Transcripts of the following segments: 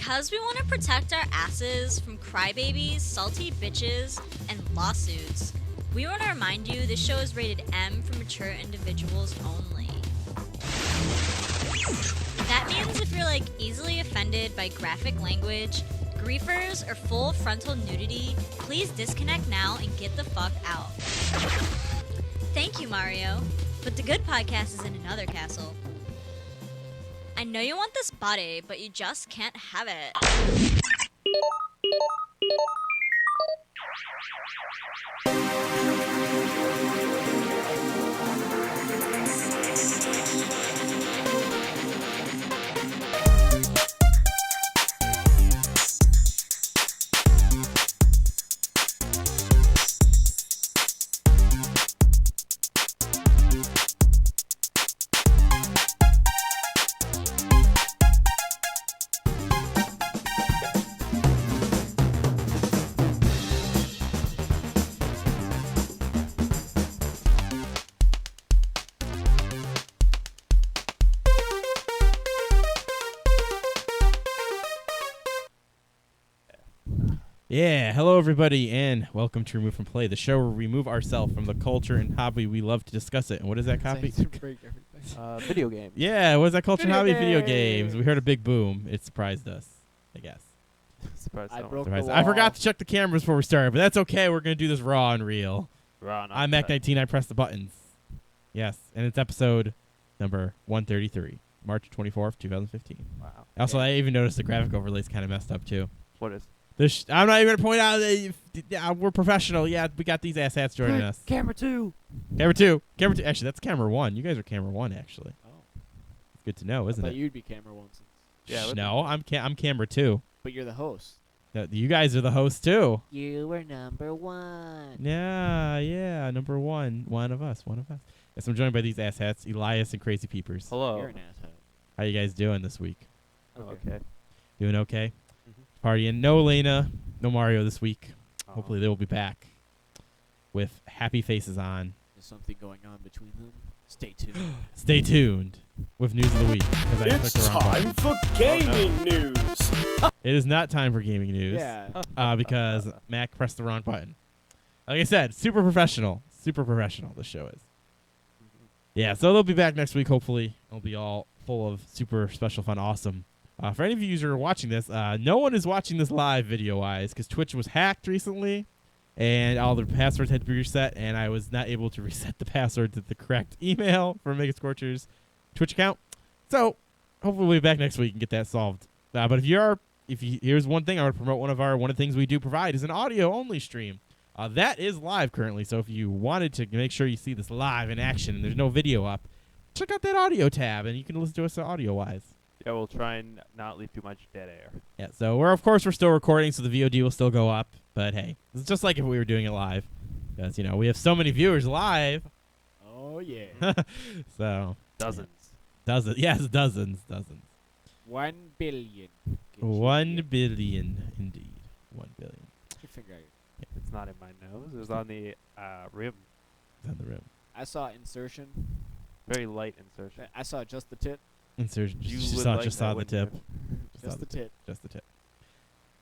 Because we want to protect our asses from crybabies, salty bitches, and lawsuits, we want to remind you this show is rated M for mature individuals only. That means if you're easily offended by graphic language, griefers, or full frontal nudity, please disconnect now and get the fuck out. Thank you, Mario, but the good podcast is in another castle. I know you want this body, but you just can't have it. Yeah, hello everybody, and welcome to Remove from Play, the show where we remove ourselves from the culture and hobby we love to discuss it. And what is that copy? Video games. Yeah, what is that culture and hobby? Video games. games. We heard a big boom. It surprised us, I guess. Surprised I someone. broke Surprised. the I forgot wall. to check the cameras before we started, but that's okay. We're going to do this raw and real. Ron, I'm Mac19. I press the buttons. Yes, and it's episode number 133, March 24th, 2015. Wow. Also, I even noticed the graphic overlay's kind of messed up, too. What is? I'm not even going to point out that we're professional. Yeah, we got these asshats joining us. Camera 2. Camera two. Actually, that's camera 1. You guys are camera 1, actually. Oh, It's good to know, isn't I it? thought you'd be camera one. Yeah. No, I'm camera 2. But you're the host. You guys are the host, too. You were number one. Yeah, number 1. One of us. Yes, I'm joined by these asshats, Elias and Crazy Peepers. Hello. You're an asshole. How you guys doing this week? Okay. Doing okay? Mhm. Partying. No Elena, no Mario this week. Oh. Hopefully they will be back with happy faces on. There's something going on between them. Stay tuned. Stay tuned with news of the week. 'Cause I clicked It's the wrong button. time for gaming news. It is not time for gaming news. Yeah. Because Mac pressed the wrong button. Like I said, super professional. Super professional, this show is. Yeah, so they'll be back next week, hopefully. It'll be all full of super special fun, awesome. For any of you who are watching this, no one is watching this live video-wise because Twitch was hacked recently, and all the passwords had to be reset, and I was not able to reset the password to the correct email for Mega Scorcher's Twitch account. So hopefully we'll be back next week and get that solved. But here's one thing I would promote. One of the things we do provide is an audio-only stream. That is live currently, so if you wanted to make sure you see this live in action and there's no video up, check out that audio tab, and you can listen to us audio-wise. Yeah, we'll try and not leave too much dead air. Yeah, so we're still recording, so the VOD will still go up. But hey, it's just like if we were doing it live, because we have so many viewers live. Oh, yeah. Dozens. Dozens. 1 billion. 1 billion, indeed. 1 billion. Your finger out. It's not in my nose. It was on the rim. It's on the rim. I saw insertion. Very light insertion. I saw just the tip. Insertion. You Just would saw, like just that, saw the wouldn't tip. you? Just saw Just the tip. Just the tip.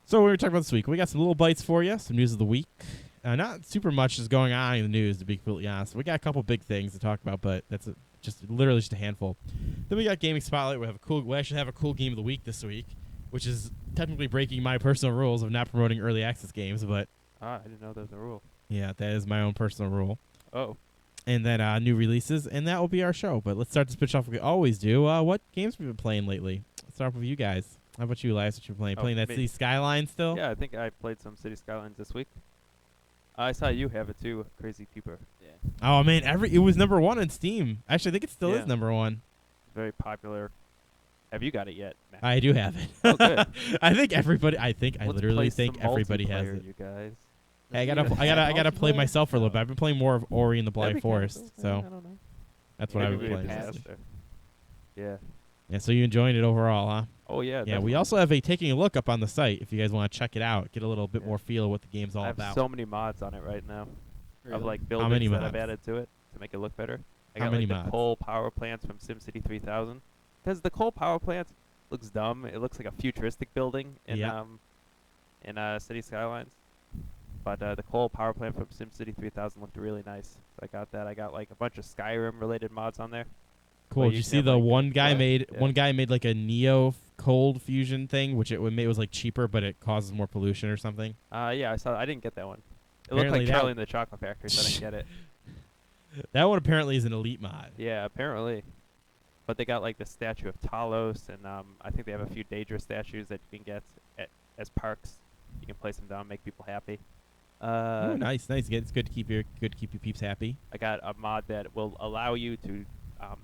So we were talking about this week. We got some little bites for you, some news of the week. Not super much is going on in the news, to be completely honest. We got a couple big things to talk about, but that's literally just a handful. Then we got Gaming Spotlight. We actually have a cool game of the week this week, which is technically breaking my personal rules of not promoting early access games, but I didn't know there was a rule. yeah, that is my own personal rule. Oh. And then new releases, and that will be our show. But let's start this pitch off like we always do. What games have we been playing lately? Let's start with you guys. How about you, Elias? What you been playing? Oh, Playing that me. City Skyline still? Yeah, I think I played some City Skylines this week. I saw you have it too, Crazy Peeper. Yeah. Oh man, it was number 1 on Steam. Actually, I think it still Yeah. is number 1. Very popular. Have you got it yet, Matt? I do have it. Oh, good. I literally Let's play think some everybody has multiplayer, it. You guys. Hey, I gotta play myself for a little bit. I've been playing more of Ori and the Blind Forest, I so don't know. that's what I've Maybe been we playing. could mostly. pass there. Yeah. Yeah, so you enjoying it overall, huh? Oh yeah. Yeah, we definitely. also have a taking a look up on the site if you guys want to check it out, get a little bit Yeah. more feel of what the game's all I have about. so many mods on it right now. Of like buildings many that I've mods? added to it to make it look better. I How got many like mods? the coal power plants from SimCity 3000. Because the coal power plants, Looks dumb. It looks like a futuristic building in Yeah. City Skylines. But the coal power plant from SimCity 3000 looked really nice. So I got that. I got like a bunch of Skyrim related mods on there. Cool. Well, Did you you can see have, the like, one guy what? made Yeah. one guy made like a Neo cold fusion thing, which it was like cheaper, but it causes more pollution or something. Yeah, I saw. I didn't get that one. It Apparently looked like that- Charlie and the Chocolate Factory, so I didn't get it. That one apparently is an elite mod. Yeah, apparently. But they got like the statue of Talos, and I think they have a few Daedra statues that you can get as parks. You can place them down, make people happy. Oh, nice. It's good to keep your peeps happy. I got a mod that will allow you to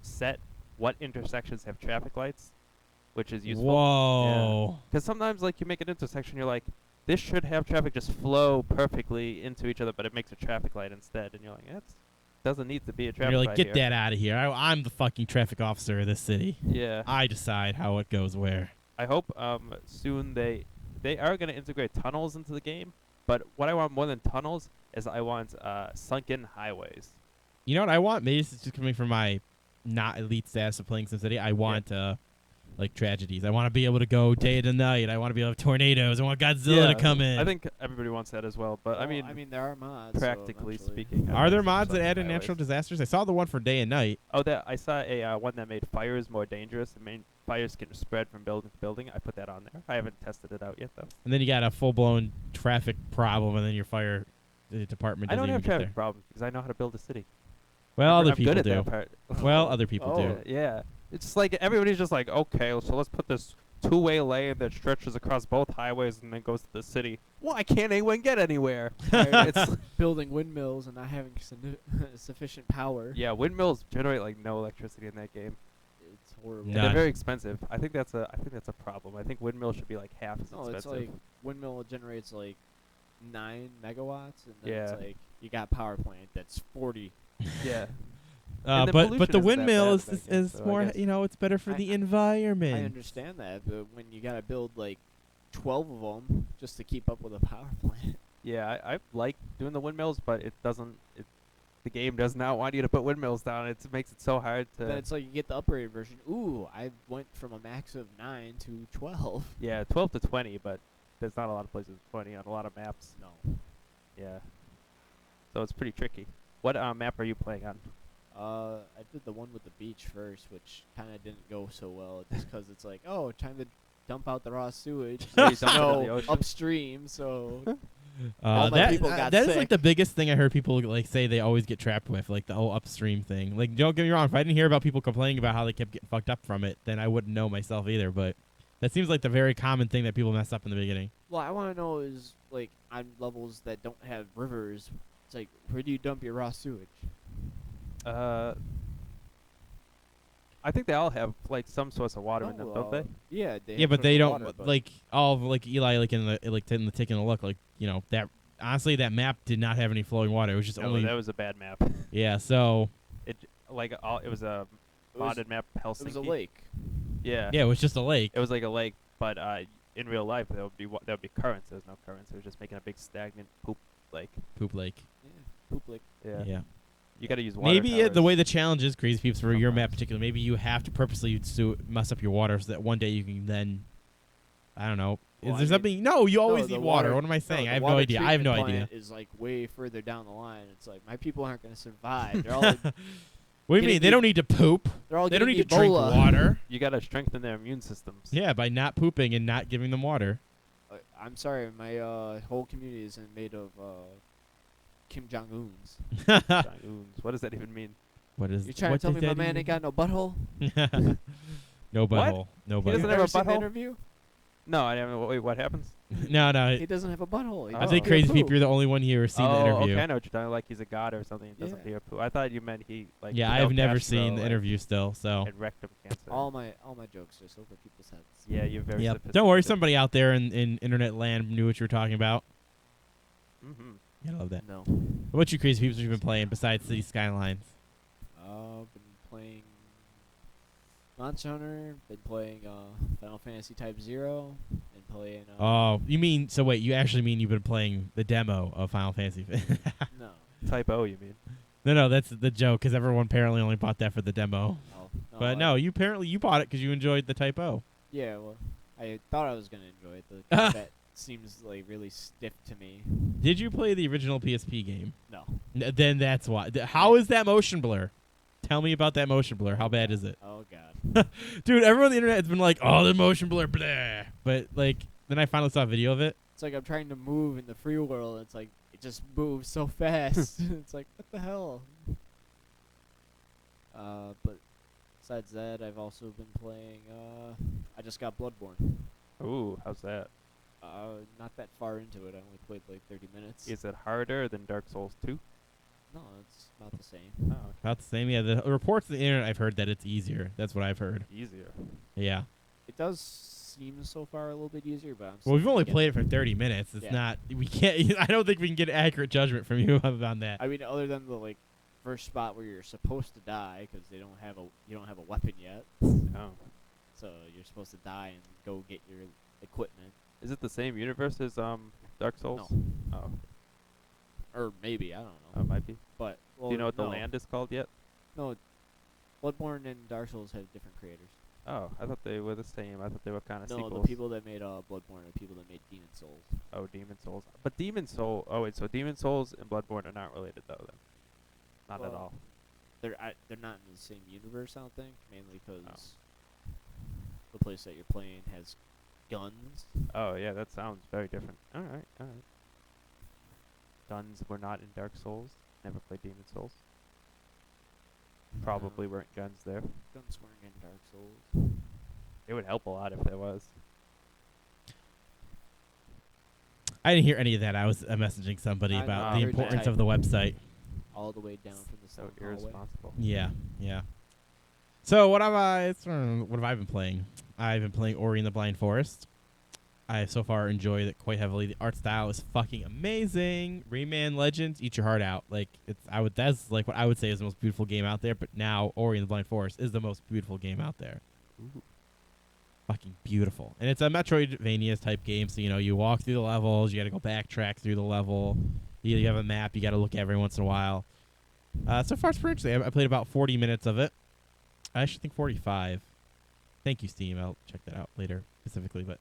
set what intersections have traffic lights, which is useful. Whoa. Because sometimes, like, you make an intersection, you're like, this should have traffic just flow perfectly into each other, but it makes a traffic light instead, and you're like, it doesn't need to be a And traffic you're like, light get here. that out of here. I'm the fucking traffic officer of this city. Yeah. I decide how it goes where. I hope soon they are going to integrate tunnels into the game, but what I want more than tunnels is I want sunken highways. You know what I want? Maybe this is just coming from my not elite status of playing SimCity. I want like tragedies. I want to be able to go day to night. I want to be able to have tornadoes. I want Godzilla to come in. I think everybody wants that as well, but Well, I mean there are mods. so practically eventually- speaking. Are there everything's mods that sunken add in highways. natural disasters? I saw the one for day and night. Oh, that I saw a one that made fires more dangerous. I mean, fires can spread from building to building. I put that on there. I haven't tested it out yet though. And then you got a full-blown traffic problem, and then your fire department I doesn't don't even have get traffic there. problems because I know how to build a city. Well, other I'm people good at do. that part. Well, other people do. Yeah. It's just like everybody's just like, okay, so let's put this two-way lane that stretches across both highways and then goes to the city. Why can't anyone get anywhere? It's building windmills and not having sufficient power. Yeah, windmills generate like no electricity in that game. It's horrible. And None. they're very expensive. I think that's a problem. I think windmills should be like half as No, expensive. it's like windmill generates like 9 megawatts, and then Yeah. it's like you got power plant that's 40. yeah. And the But pollution the isn't that windmill bad is in that game, so I more, guess- it's better for the I environment. understand that, but when you gotta build like 12 of them just to keep up with a power plant. Yeah, I like doing the windmills, but it doesn't. The game does not want you to put windmills down. It makes it so hard to. Then it's like you get the upgraded version. Ooh, I went from a max of 9 to 12. yeah, 12 to 20, but there's not a lot of places with 20 on a lot of maps. No. Yeah. So it's pretty tricky. What map are you playing on? I did the one with the beach first, which kind of didn't go so well, just because it's like, oh, time to dump out the raw sewage. Oh, you dumped it in the no, ocean? upstream, so all my That people got that is like sick. the biggest thing I heard people like say they always get trapped with, like the whole upstream thing. Like, don't get me wrong, if I didn't hear about people complaining about how they kept getting fucked up from it, then I wouldn't know myself either. But that seems like the very common thing that people mess up in the beginning. well, I want to know is like on levels that don't have rivers. It's like, where do you dump your raw sewage? I think they all have like some source of water in them, Oh, don't they? Yeah, they Yeah, have but they potable don't water, but like all of like Eli like in the taking a look, like, that honestly that map did not have any flowing water. It was just No, only that was a bad map. yeah. So It was a It was- modded map. Helsinki. it was a lake. Yeah. yeah, it was just a lake. It was like a lake, but in real life there would be currents. There's no currents. It was just making a big stagnant poop lake. Poop lake. Yeah, poop lake. Yeah. Yeah. You got to use water. Maybe the towers. way the challenge is, Crazy Peeps, for your map Sometimes. particular, maybe you have to purposely mess up your water so that one day you can then, I don't know. Well, Is I there mean- something? No, you always the need water. water- What am I saying? No, I the have no water idea. I have no treatment idea. plant is like way further down the line. It's like my people aren't going to survive. They're all like, What do you Getting mean? They e- don't need to poop. they're all They don't getting need to drink Ebola. water. You got to strengthen their immune systems. Yeah, by not pooping and not giving them water. I'm sorry, my whole community is made of Kim Jong Uns. Jong-uns. What does that even mean? What is? You trying to what tell does me my that man even- ain't got no butthole? No What? butthole. No He doesn't butthole. have a Never seen the butthole? interview? No, I don't. Wait, what happens? No. He doesn't have a butthole. He I Oh. doesn't think pee or Crazy poop. Peep, you're the only one here who's seen the interview. Okay, I know what you're talking. Like he's a god or something. He doesn't Yeah. pee or poo. I thought you meant he like. Yeah, Fidel I've never Castro, seen the like, interview still. So And rectum cancer. All my jokes just over people's heads. Yeah, you're very. yeah, don't worry. sophisticated. Somebody out there in internet land knew what you were talking about. Mhm. Yeah, I love that. No. What about you, Crazy Peeps? What you been playing besides City Skylines? Been playing Monster Hunter. Been playing Final Fantasy Type 0. Been playing. Oh, you mean so? Wait, you actually mean you've been playing the demo of Final Fantasy? No. Type O, you mean? No, that's the joke because everyone apparently only bought that for the demo. Oh, But no, you apparently you bought it because you enjoyed the Type O. Yeah, well, I thought I was gonna enjoy it. The combat seems like really stiff to me. Did you play the original PSP game? No. Then that's why. How is that motion blur? Tell me about that motion blur. How bad is it? Oh god. Dude, everyone on the internet has been like, oh, the motion blur, blah. But, like, then I finally saw a video of it. It's like I'm trying to move in the free world. And it's like it just moves so fast. It's like what the hell. But besides that, I've also been playing. I just got Bloodborne. Ooh, how's that? Not that far into it. I only played like 30 minutes. Is it harder than Dark Souls 2? No, it's about the same. Oh, okay. About the same. Yeah, the reports on the internet, I've heard that it's easier. That's what I've heard. Easier. Yeah. It does seem so far a little bit easier, but I'm Well, we've still only gonna played get it for 30 minutes. It's Yeah. not. We can't. I don't think we can get accurate judgment from you on that. I mean, other than the like first spot where you're supposed to die because you don't have a weapon yet, Oh. so you're supposed to die and go get your equipment. Is it the same universe as Dark Souls? No. Oh, Or maybe, I don't know. it might be. But well, Do you know what the no. land is called yet? No, Bloodborne and Dark Souls have different creators. Oh, I thought they were the same. I thought they were kind of No, sequels. the people that made Bloodborne are people that made Demon Souls. Oh, Demon Souls. But Demon Soul. Oh wait, so Demon Souls and Bloodborne are not related though. Then, not at Well, all. They're not in the same universe, I don't think. Mainly because Oh. the place that you're playing has guns. Oh yeah, that sounds very different. All right, all right. Guns were not in Dark Souls. Never played Demon Souls. Probably weren't guns there. Guns weren't in Dark Souls. It would help a lot if there was. I didn't hear any of that. I was messaging somebody I know, about I the heard you importance type. of the website. All the way down from the So sound hallway. irresponsible. Yeah, yeah. So what have I been playing? I've been playing Ori and the Blind Forest. I so far enjoyed it quite heavily. The art style is fucking amazing. Rayman Legends, eat your heart out. Like that's like what I would say is the most beautiful game out there. But now Ori and the Blind Forest is the most beautiful game out there. Ooh. Fucking beautiful. And it's a Metroidvania type game, so you walk through the levels, you got to go backtrack through the level. You have a map you got to look at every once in a while. So far it's pretty interesting. I played about 40 minutes of it. I actually think 45. Thank you, Steam. I'll check that out later specifically, but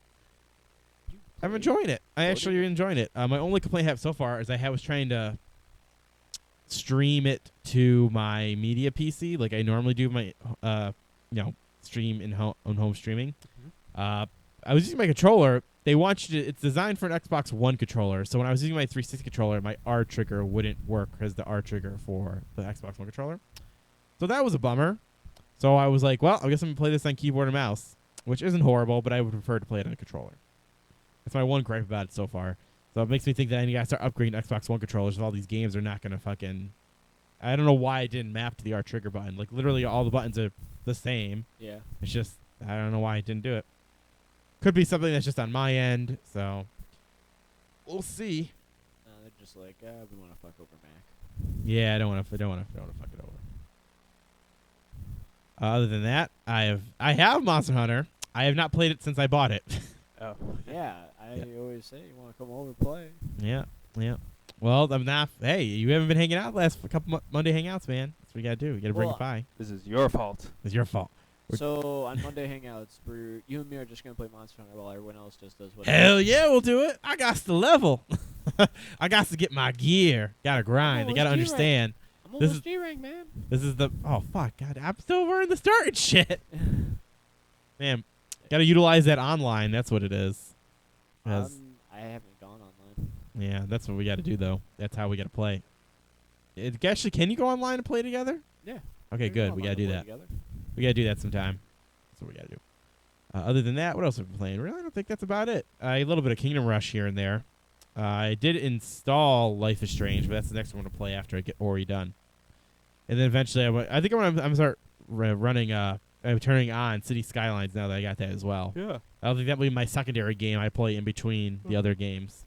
I'm enjoying it. I actually enjoying it. My only complaint I have so far is I was trying to stream it to my media PC like I normally do my stream on home streaming. I was using my controller. They want you to. It's designed for an Xbox One controller. So when I was using my 360 controller, my R trigger wouldn't work as the R trigger for the Xbox One controller. So that was a bummer. So I was like, well, I guess I'm gonna play this on keyboard and mouse, which isn't horrible, but I would prefer to play it on a controller. That's my one gripe about it so far. So it makes me think that I gotta start upgrading Xbox One controllers. If all these games are not gonna fucking. I don't know why I didn't map to the R trigger button. Like literally all the buttons are the same. Yeah. It's just I don't know why I didn't do it. Could be something that's just on my end, so we'll see. They're just like, we want to fuck over Mac. Yeah, I don't want to fuck it over. Other than that, I have Monster Hunter. I have not played it since I bought it. Oh. Yeah, I Yeah. always say you want to come over and play. Yeah. Well, I'm not. Hey, you haven't been hanging out last couple Monday hangouts, man. That's what you gotta do. You gotta bring Well, it by. This is your fault. It's your fault. So on Monday Hangouts, you and me are just gonna play Monster Hunter while everyone else just does whatever. Hell yeah, we'll do it. I got to level. I got to get my gear. Gotta grind. You gotta almost understand. I'm This almost G-rank, man. This is the fuck, God, I'm still over in the starting shit. Man, gotta utilize that online. That's what it is. 'Cause- I haven't gone online. yeah, that's what we gotta do though. That's how we gotta play. Actually, can you go online and play together? Yeah. Okay, We can good. go We online gotta and do play that. together. We gotta do that sometime. That's what we gotta do. Other than that, what else have we been playing? Really, I don't think that's about it. A little bit of Kingdom Rush here and there. I did install Life is Strange, but that's the next one to play after I get Ori done. And then eventually, I think I'm gonna start turning on City Skylines now that I got that as well. Yeah. I don't think that will be my secondary game I play in between the other games.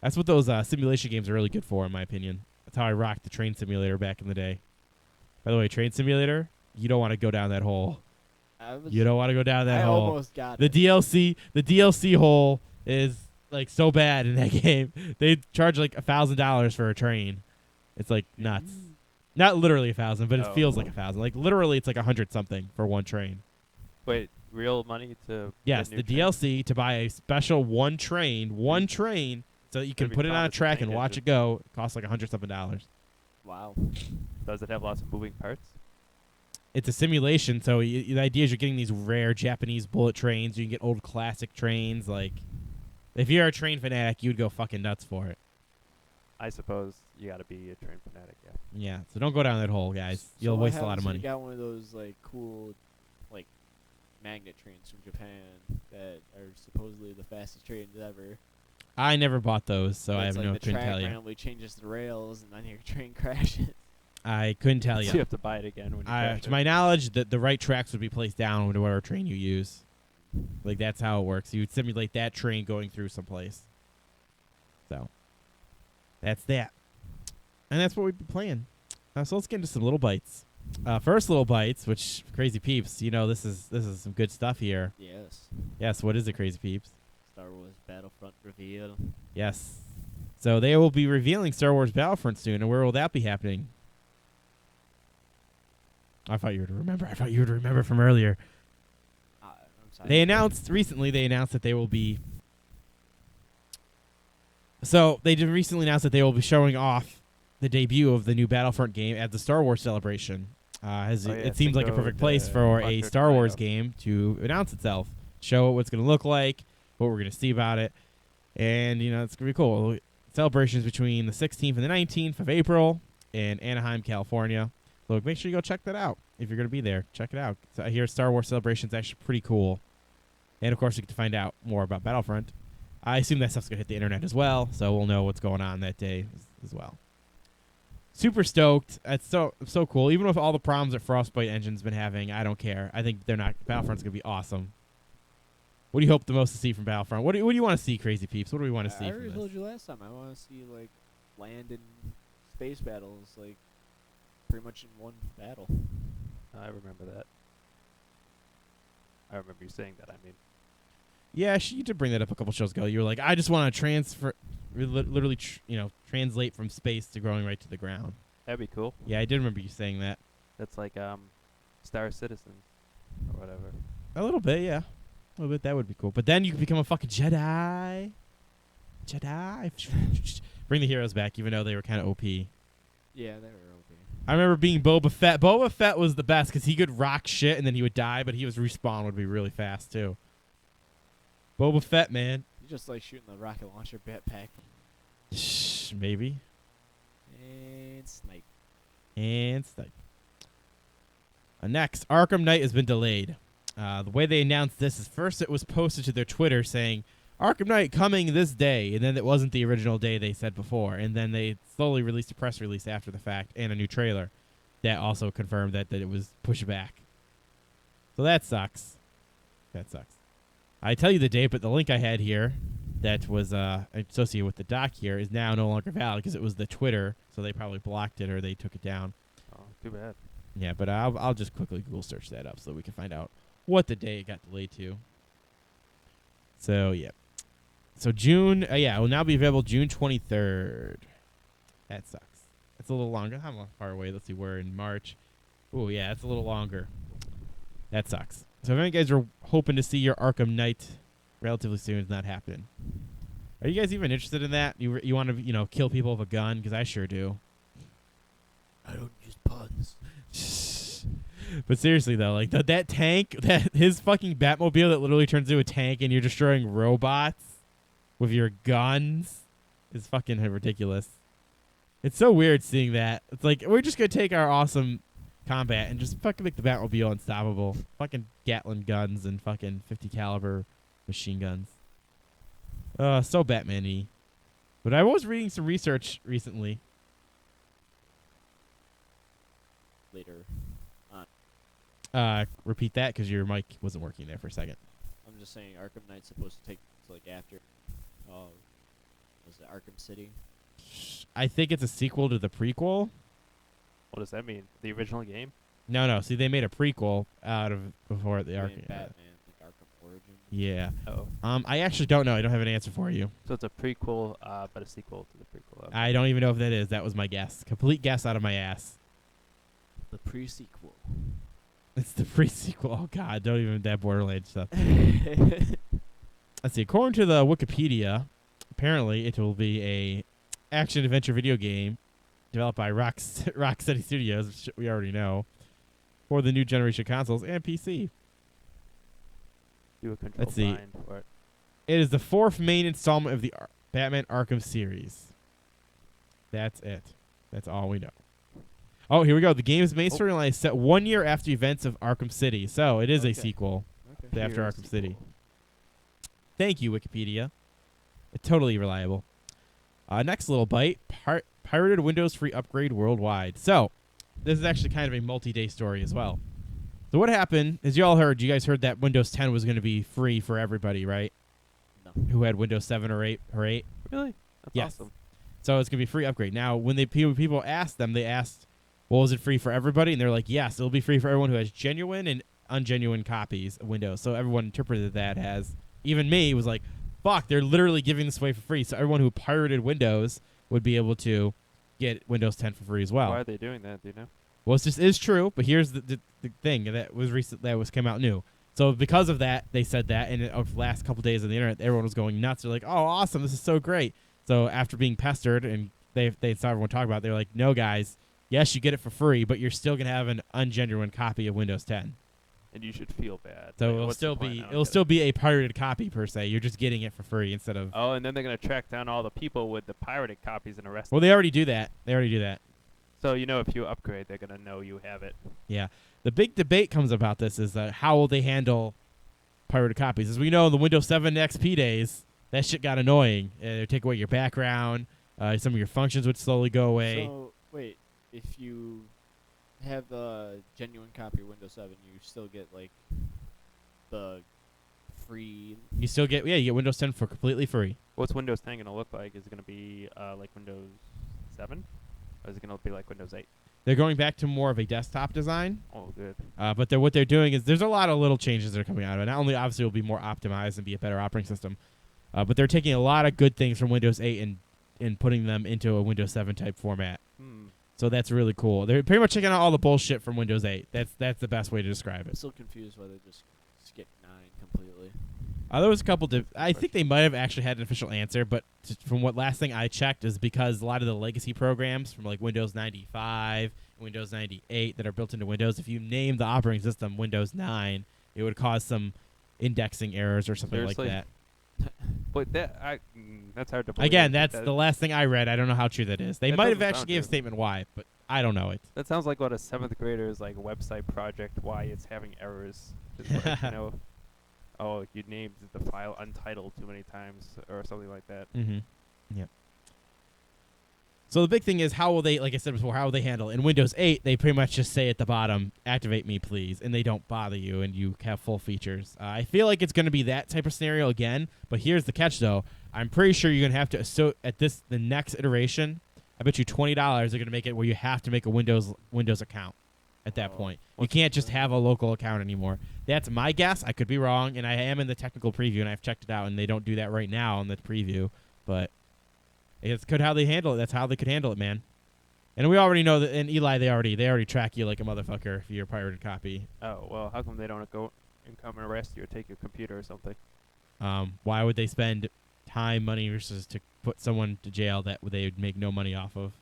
That's what those simulation games are really good for, in my opinion. That's how I rocked the Train Simulator back in the day. By the way, Train Simulator, you don't want to go down that hole. You don't want to go down that I hole. almost got The it. DLC hole is like so bad in that game. They charge like $1,000 for a train. It's like nuts. Not literally 1,000, but it Oh. feels like 1,000. Like literally, it's like 100 something for one train. Wait, real money to Yes, get the new trains? DLC to buy a special one train, so that you can Every put it on a Thomas the track Tank and watch Engine. it go. It costs like $100-something. Wow. Does it have lots of moving parts? It's a simulation, so the idea is you're getting these rare Japanese bullet trains. You can get old classic trains. Like, if you're a train fanatic, you'd go fucking nuts for it. I suppose you got to be a train fanatic, yeah. Yeah, so don't go down that hole, guys. You'll So what waste a lot of happens when money. You got one of those like cool, like magnet trains from Japan that are supposedly the fastest trains ever. I never bought those, so But I have it's no like the couldn't track tell you. randomly changes the rails, and then your train crashes. I couldn't tell So you you. have to buy it again when you crash To it. my knowledge, the right tracks would be placed down to whatever train you use. Like, that's how it works. You would simulate that train going through someplace. So, that's that. And that's what we've been playing. So let's get into some little bites. First little bites, which crazy peeps, you know, this is some good stuff here. Yes. Yes, what is it, crazy peeps? Star Wars Battlefront reveal. Yes. So they will be revealing Star Wars Battlefront soon, and where will that be happening? I thought you would remember. I thought you would remember from earlier. I'm sorry. They announced that they will be. So they did recently announce that they will be showing off the debut of the new Battlefront game at the Star Wars Celebration. It seems like a Cinco perfect de place for a Cuatro de Star Wars Mayo. game to announce itself, show what it's going to look like, what we're going to see about it, and you know it's going to be cool. Celebrations between the 16th and the 19th of April in Anaheim, California. So make sure you go check that out if you're going to be there. Check it out. So I hear Star Wars Celebration's actually pretty cool. And, of course, you get to find out more about Battlefront. I assume that stuff's going to hit the internet as well, so we'll know what's going on that day as well. Super stoked. It's so cool. Even with all the problems that Frostbite Engine's been having, I don't care. I think Battlefront's going to be awesome. What do you hope the most to see from Battlefront? What do you want to see, crazy peeps? What do we want to see I from already this? told you last time. I want to see like land and space battles, like pretty much in one battle. I remember that. I remember you saying that, I mean. Yeah, you did bring that up a couple shows ago. You were like, I just want to literally translate from space to growing right to the ground. That'd be cool. Yeah, I did remember you saying that. That's like Star Citizen or whatever. A little bit, yeah. A little bit, that would be cool. But then you could become a fucking Jedi. Bring the heroes back, even though they were kind of OP. Yeah, they were okay. I remember being Boba Fett. Boba Fett was the best because he could rock shit and then he would die, but he was respawn would be really fast too. Boba Fett, man. You just like shooting the rocket launcher backpack Maybe. and snipe. And snipe. Next, Arkham Knight has been delayed. The way they announced this is first it was posted to their Twitter saying, Arkham Knight coming this day, and then it wasn't the original day they said before, and then they slowly released a press release after the fact and a new trailer that also confirmed that it was pushed back. So that sucks. That sucks. I tell you the date, but the link I had here that was associated with the doc here is now no longer valid because it was the Twitter, so they probably blocked it or they took it down. Oh, too bad. Yeah, but I'll just quickly Google search that up so we can find out what the day it got delayed to. So, yeah. So, June, it will now be available June 23rd. That sucks. It's a little longer. How far away? Let's see, we're in March. Oh, yeah, it's a little longer. That sucks. So, if any guys are hoping to see your Arkham Knight relatively soon, it's not happening. Are you guys even interested in that? You want to, kill people with a gun? Because I sure do. I don't use puns. But seriously though, like that tank, his fucking Batmobile that literally turns into a tank and you're destroying robots with your guns is fucking ridiculous. It's so weird seeing that. It's like we're just gonna take our awesome combat and just fucking make the Batmobile unstoppable. Fucking Gatling guns and fucking 50 caliber machine guns. So Batman-y. But I was reading some research recently. Later. Repeat that because your mic wasn't working there for a second. I'm just saying Arkham Knight's supposed to take like after was it Arkham City? I think it's a sequel to the prequel. What does that mean? The original game? No. See, they made a prequel out of before the Batman, Arkham. like Arkham Origin. Yeah. Oh. I actually don't know. I don't have an answer for you. So it's a prequel, but a sequel to the prequel. I don't even know if that is. That was my guess. Complete guess out of my ass. The pre-sequel. It's the free sequel. Oh God, don't even that Borderlands stuff. Let's see. According to the Wikipedia, apparently it will be a action adventure video game developed by Rocksteady Studios, which we already know, for the new generation consoles and PC. Do a control Let's see. blind for it. It is the 4th main installment of the Batman Arkham series. That's it. That's all we know. Oh, here we go. The game's main storyline is set 1 year after events of Arkham City, so it is a Okay. sequel Okay. to After Here's Arkham the City. sequel. Thank you, Wikipedia. Totally reliable. Next little bite. Pirated Windows free upgrade worldwide. So, this is actually kind of a multi-day story as well. So what happened, as you all heard, you guys heard that Windows 10 was going to be free for everybody, right? No. Who had Windows 7 or 8 or 8. Really? That's Yes. awesome. So it's going to be free upgrade. Now, when people asked them, they asked, well, is it free for everybody? And they're like, yes, it'll be free for everyone who has genuine and ungenuine copies of Windows. So everyone interpreted that as, even me, was like, fuck, they're literally giving this away for free. So everyone who pirated Windows would be able to get Windows 10 for free as well. Why are they doing that? Do you know? Well, it just is true, but here's the thing that was came out new. So because of that, they said that, and over the last couple days on the internet, everyone was going nuts. They're like, "Oh, awesome! This is so great!" So after being pestered, and they saw everyone talk about it, they're like, "No, guys, yes, you get it for free, but you're still gonna have an ungenuine copy of Windows 10. And you should feel bad. So Like, it'll what's the still point? be I don't it'll get still it. be a pirated copy per se. You're just getting it for free instead of. Oh, and then they're gonna track down all the people with the pirated copies and arrest Well, them. they already do that. So if you upgrade, they're gonna know you have it. Yeah. The big debate comes about this is how will they handle pirated copies? As we know, in the Windows 7 XP days, that shit got annoying. They take away your background. Some of your functions would slowly go away. So wait, if you have a genuine copy of Windows 7, you still get like the free. You still get you get Windows 10 for completely free. What's Windows 10 gonna look like? Is it gonna be like Windows 7, or is it gonna be like Windows 8? They're going back to more of a desktop design. Oh, good. But what they're doing is there's a lot of little changes that are coming out of it. Not only obviously it will be more optimized and be a better operating system, but they're taking a lot of good things from Windows 8 and putting them into a Windows 7 type format. So that's really cool. They're pretty much taking out all the bullshit from Windows 8. That's the best way to describe I'm it. still confused why they just skip 9 completely. There was a couple. I think they might have actually had an official answer, but from what last thing I checked is because a lot of the legacy programs from like Windows 95, Windows 98 that are built into Windows, if you name the operating system Windows 9, it would cause some indexing errors or something Seriously? like that. But that's hard to believe. Again, that's that, the last thing I read. I don't know how true that is. They That might have doesn't actually sound gave a true. statement why, but I don't know it. That sounds like what a 7th grader's like website project. Why it's having errors. It's like, oh, you named the file untitled too many times or something like that. Mm-hmm. Yep. So the big thing is how will they, like I said before, how will they handle it? In Windows 8, they pretty much just say at the bottom, activate me, please, and they don't bother you, and you have full features. I feel like it's going to be that type of scenario again, but here's the catch, though. I'm pretty sure you're going to have to, the next iteration, I bet you $20 are going to make it where you have to make a Windows account at that Oh, point. You what's can't the- just have a local account anymore. That's my guess. I could be wrong, and I am in the technical preview, and I've checked it out, and they don't do that right now in the preview, but it's good how they handle it. That's how they could handle it, man. And we already know that in Eli, they already track you like a motherfucker if you're a pirated copy. Oh, well, how come they don't go and come and arrest you or take your computer or something? Why would they spend time, money, versus to put someone to jail that they would make no money off of?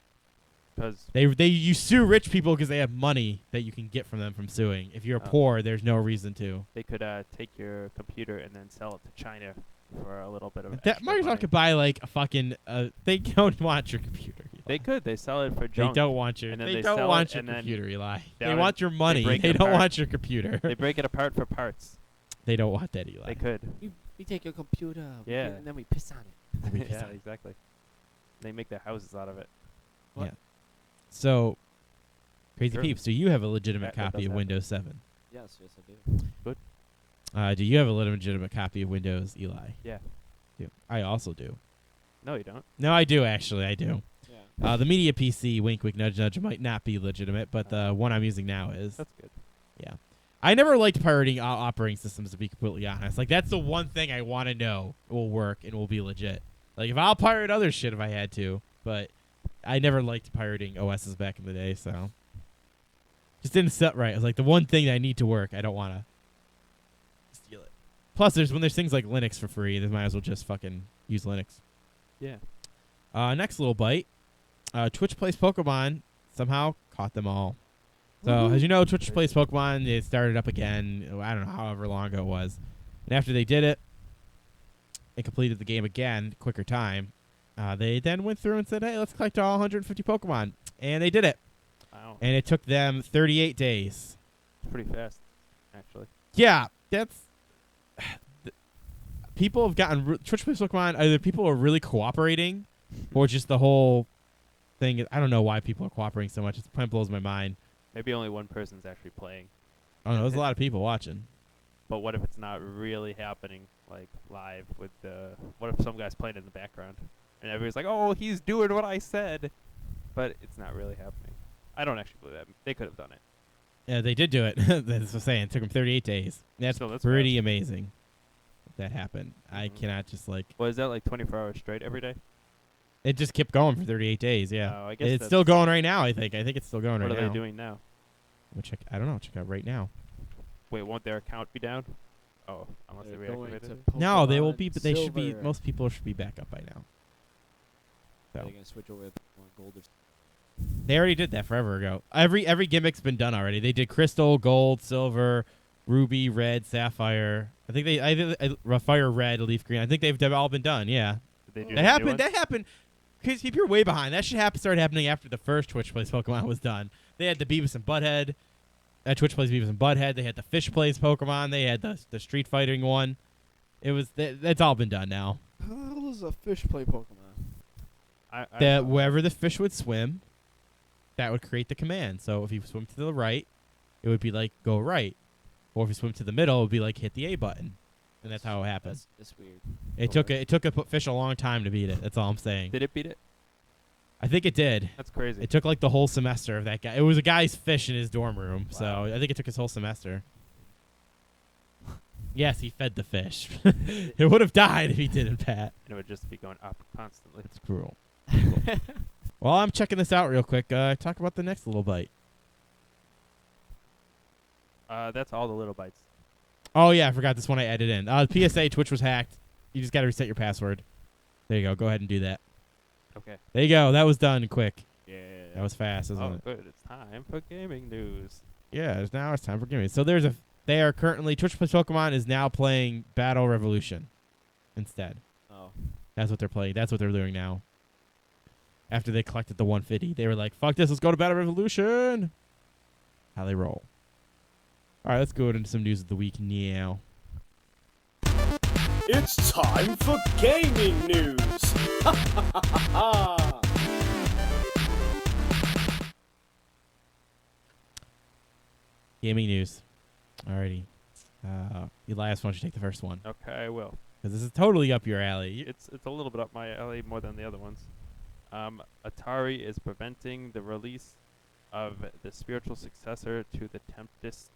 Because You sue rich people because they have money that you can get from them from suing. If you're Oh. poor, there's no reason to. they could take your computer and then sell it to China for a little bit of That extra money. Microsoft could buy like a fucking. They don't want your computer. Eli. They could. They sell it for They junk. don't want your. and then They they don't sell want it, your and then computer, Eli. They down want in- your money. break They it don't apart. want your computer. They break it apart for parts. They don't want that, Eli. They could. We take your computer, Yeah. and then we piss on it. Yeah, exactly. They make their houses out of it. Yeah. So, Crazy Sure. Peeps, do you have a legitimate That copy does of happen. Windows 7? Yes, I do. Do you have a legitimate copy of Windows, Eli? Yeah. Do. I also do. No, you don't. No, I do, actually. I do. Yeah. The Media PC, wink, wink, nudge, nudge, might not be legitimate, but the one I'm using now is. That's good. Yeah. I never liked pirating operating systems, to be completely honest. Like, that's the one thing I want to know will work and will be legit. Like, if I'll pirate other shit if I had to, but I never liked pirating OSs back in the day, so. Just didn't set right. It was like the one thing that I need to work. I don't want to steal it. Plus, when there's things like Linux for free, they might as well just fucking use Linux. Yeah. Next little bite. Twitch Plays Pokemon somehow caught them all. So, as you know, Twitch Plays Pokemon, it started up again, I don't know, however long ago it was. And after they did it, and completed the game again, quicker time, they then went through and said, hey, let's collect all 150 Pokemon. And they did it. Wow. And it took them 38 days. It's pretty fast, actually. Yeah, that's... people have gotten... Twitch Plays Pokemon, either people are really cooperating, or just the whole thing... I don't know why people are cooperating so much. It kind of blows my mind. Maybe only one person's actually playing. Oh, no, there's a lot of people watching. But what if it's not really happening, like, live with the... What if some guy's playing in the background? And everybody's like, oh, he's doing what I said. But it's not really happening. I don't actually believe that. They could have done it. Yeah, they did do it. That's what I'm saying. It took them 38 days. That's pretty amazing that happened. I cannot just, like... Well, is that, like, 24 hours straight every day? It just kept going for 38 days, yeah. Oh, I guess it's still going right now, I think. I think it's still going right now. What are they doing now? We'll check. I don't know. Check out right now. Wait, won't their account be down? Oh, unless they They're going reactivated to it. No, they will Pokemon be, but they should be... Silver. Most people should be back up by now. They're So. going to switch over to Pokemon Gold or They already did that forever ago. Every gimmick's been done already. They did Crystal, Gold, Silver, Ruby, Red, Sapphire. I think Fire Red, Leaf Green. I think they've all been done, yeah. Did they do That the new happened. ones? That happened. Because if you're way behind, that should start happening after the first Twitch Plays Pokemon was done. They had the Beavis and Butthead. Twitch Plays Beavis and Butthead. They had the Fish Plays Pokemon. They had the Street Fighting one. It was that's all been done now. How the hell does a fish play Pokemon? I That wherever the fish would swim, that would create the command. So if you swim to the right, it would be like go right, or if you swim to the middle, it would be like hit the A button, and that's how it happens. That's weird. It took a fish a long time to beat it. That's all I'm saying. Did it beat it? I think it did. That's crazy. It took like the whole semester of that guy. It was a guy's fish in his dorm room, Wow. so I think it took his whole semester. Yes, he fed the fish. It would have died if he didn't, Pat. And it would just be going up constantly. It's cruel. Well, I'm checking this out real quick. Talk about the next little bite. That's all the little bites. Oh, yeah, I forgot this one I added in. PSA, Twitch was hacked. You just got to reset your password. There you go. Go ahead and do that. Okay. There you go. That was done quick. Yeah. That was fast, isn't Oh, it? good. It's time for gaming news. Yeah, now it's time for gaming. So they are currently, Twitch Plays Pokemon is now playing Battle Revolution instead. Oh. That's what they're playing. That's what they're doing now. After they collected the 150, they were like, fuck this, let's go to Battle Revolution. How they roll. All right, let's go into some news of the week now. It's time for gaming news. Gaming news. Alrighty. Elias, why don't you take the first one? Okay, I will. Because this is totally up your alley. It's a little bit up my alley more than the other ones. Atari is preventing the release of the spiritual successor to the Tempest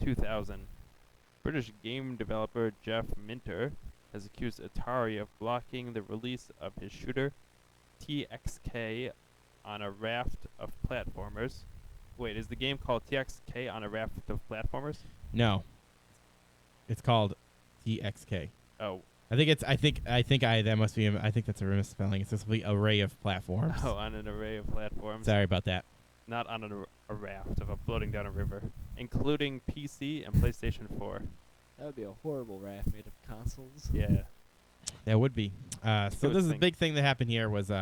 2000. British game developer Jeff Minter has accused Atari of blocking the release of his shooter TXK on a raft of platformers. Wait, is the game called TXK on a raft of platformers? No. It's called TXK. Oh. I think that must be, I think that's a misspelling. It's just an array of platforms. Oh, on an array of platforms. Sorry about that. Not on a raft of a floating down a river, including PC and PlayStation 4. That would be a horrible raft made of consoles. Yeah. That would be. So would this is the think. big thing that happened here was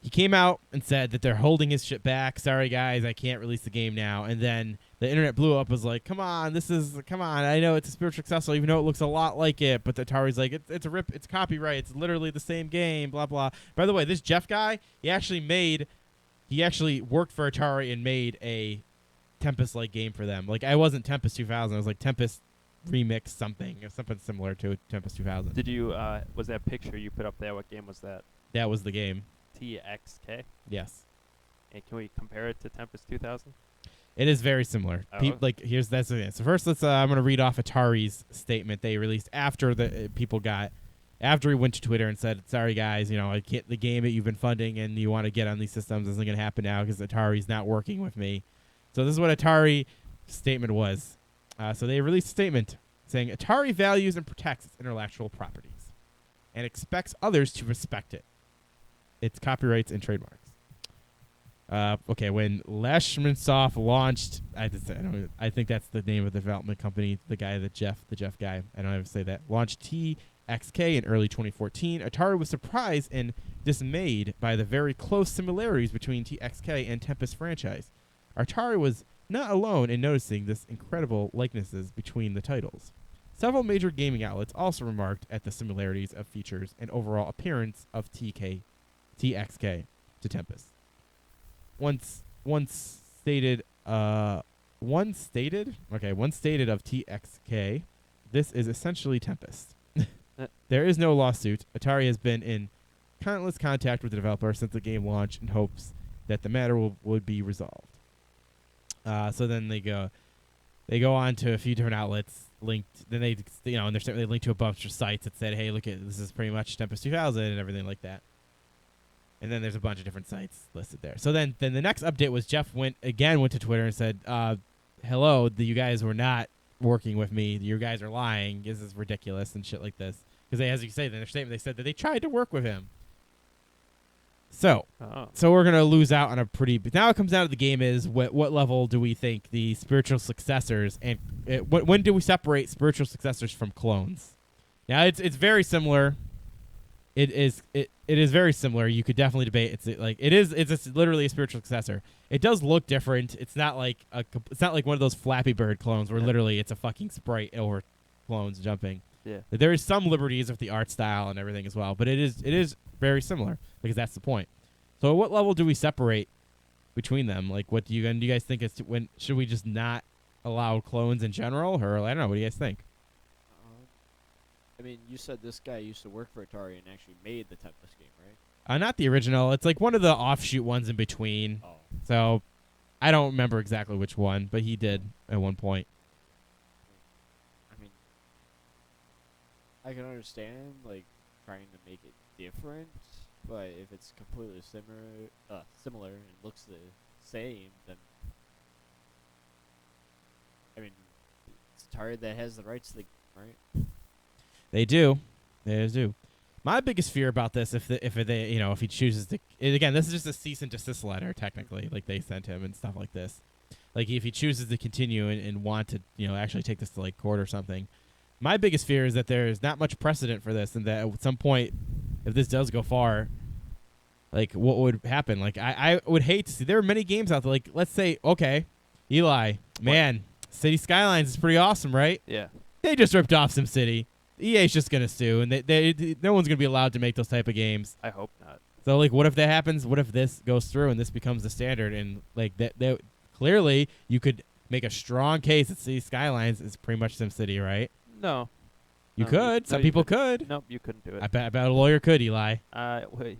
he came out and said that they're holding his shit back. Sorry guys, I can't release the game now. And then the internet blew up, was like, come on, I know it's a spiritual successor, even though it looks a lot like it, but the Atari's like, it's a rip, it's copyright, it's literally the same game, blah blah. By the way, this Jeff guy, he actually worked for Atari and made a Tempest-like game for them. Like, I wasn't Tempest 2000, I was like Tempest Remix something, or something similar to Tempest 2000. Did you, was that picture you put up there, what game was that? That was the game. TXK? Yes. And can we compare it to Tempest 2000? It is very similar. Oh. That's it. So first, I'm going to read off Atari's statement they released after after he went to Twitter and said, "Sorry guys, I can't, the game that you've been funding and you want to get on these systems isn't going to happen now because Atari's not working with me." So this is what Atari statement was. So they released a statement saying Atari values and protects its intellectual properties and expects others to respect it, its copyrights and trademarks. Okay, when Lashmansoft launched, I think that's the name of the development company. The Jeff guy. I don't have to say that. Launched TXK in early 2014. Atari was surprised and dismayed by the very close similarities between TXK and Tempest franchise. Atari was not alone in noticing this incredible likenesses between the titles. Several major gaming outlets also remarked at the similarities of features and overall appearance of TXK to Tempest. Once stated of TXK, this is essentially Tempest. There is no lawsuit. Atari has been in countless contact with the developer since the game launch in hopes that the matter would be resolved. So then they go on to a few different outlets linked. Then they link to a bunch of sites that said, "Hey, look at this is pretty much Tempest 2000" and everything like that. And then there's a bunch of different sites listed there. So then the next update was Jeff went to Twitter and said, "Hello, you guys were not working with me. You guys are lying. This is ridiculous," and shit like this. Because as you say in their statement, they said that they tried to work with him. So we're gonna lose out on a pretty. But now it comes down to the game is what level do we think the spiritual successors and when do we separate spiritual successors from clones? Now it's very similar. It is very similar. You could definitely debate. It's literally a spiritual successor. It does look different. It's not like one of those Flappy Bird clones where literally it's a fucking sprite over clones jumping. Yeah. There is some liberties with the art style and everything as well, but it is very similar because that's the point. So at what level do we separate between them? Like, what do you guys think when should we just not allow clones in general, or I don't know? What do you guys think? I mean, you said this guy used to work for Atari and actually made the Tempest game, right? Not the original. It's like one of the offshoot ones in between. Oh. So I don't remember exactly which one, but he did at one point. I mean, I can understand like trying to make it different, but if it's completely similar and looks the same, then I mean, it's Atari that has the rights to the game, right? They do. My biggest fear about this, if he chooses to, again, this is just a cease and desist letter, technically, like they sent him and stuff like this. Like if he chooses to continue and want to, actually take this to like court or something. My biggest fear is that there is not much precedent for this, and that at some point, if this does go far, like what would happen? Like I would hate to see. There are many games out there. Like let's say, okay, Eli, man, City Skylines is pretty awesome, right? Yeah. They just ripped off SimCity. EA's just gonna sue, and no one's gonna be allowed to make those type of games. I hope not. So like, what if that happens? What if this goes through and this becomes the standard? And like that clearly you could make a strong case that City Skylines is pretty much SimCity, right? No. You No, could. Some people couldn't. could. Nope, you couldn't do it. I bet a lawyer could, Eli. Wait.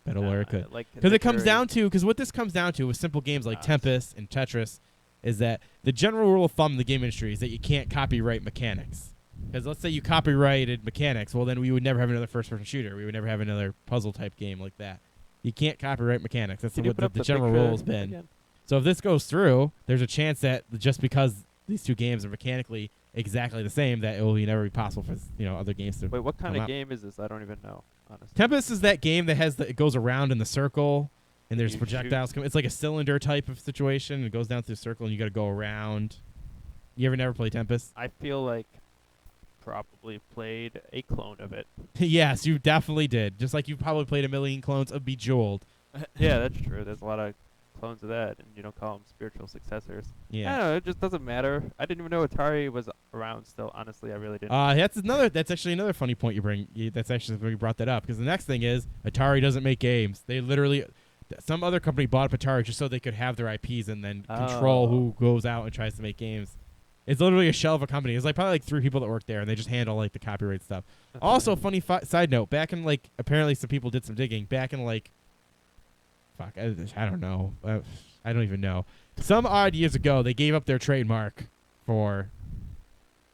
Bet a lawyer could. Like Because it comes jury- down to, because what this comes down to with simple games like Tempest and Tetris is that the general rule of thumb in the game industry is that you can't copyright mechanics. Because let's say you copyrighted mechanics, well then we would never have another first-person shooter. We would never have another puzzle-type game like that. You can't copyright mechanics. That's Can you what put up the the general picture rule has been. again? So if this goes through, there's a chance that just because these two games are mechanically exactly the same, that it will never be possible for other games to. Wait, what kind come of out. game is this? I don't even know, honestly. Tempest is that game that has it goes around in the circle, and there's You projectiles coming. It's like a cylinder type of situation. It goes down through the circle, and you got to go around. You never play Tempest? I feel like probably played a clone of it. Yes, you definitely did. Just like you probably played a million clones of Bejeweled. Yeah, that's true. There's a lot of clones of that, and you don't call them spiritual successors. I Yeah. don't know. It just doesn't matter. I didn't even know Atari was around still. Honestly, I really didn't. That's actually another funny point you bring. That's actually when you brought that up, because the next thing is Atari doesn't make games. They literally, some other company bought up Atari just so they could have their IPs and then control who goes out and tries to make games. It's literally a shell of a company. It's like probably like 3 people that work there, and they just handle like the copyright stuff. Also, funny side note: back in like apparently some people did some digging. Back in like, fuck, I don't know. I don't even know. Some odd years ago, they gave up their trademark for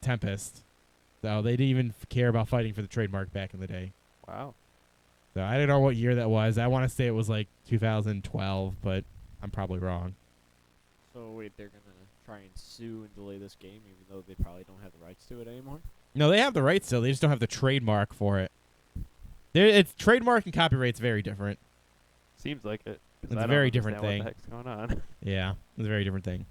Tempest. So they didn't even care about fighting for the trademark back in the day. Wow. So I don't know what year that was. I want to say it was like 2012, but I'm probably wrong. So wait, they're gonna try and sue and delay this game, even though they probably don't have the rights to it anymore. No, they have the rights still. They just don't have the trademark for it. It's trademark and copyright's very different. Seems like it. 'cause It's I a don't very different understand thing. What the heck's going on? Yeah, it's a very different thing.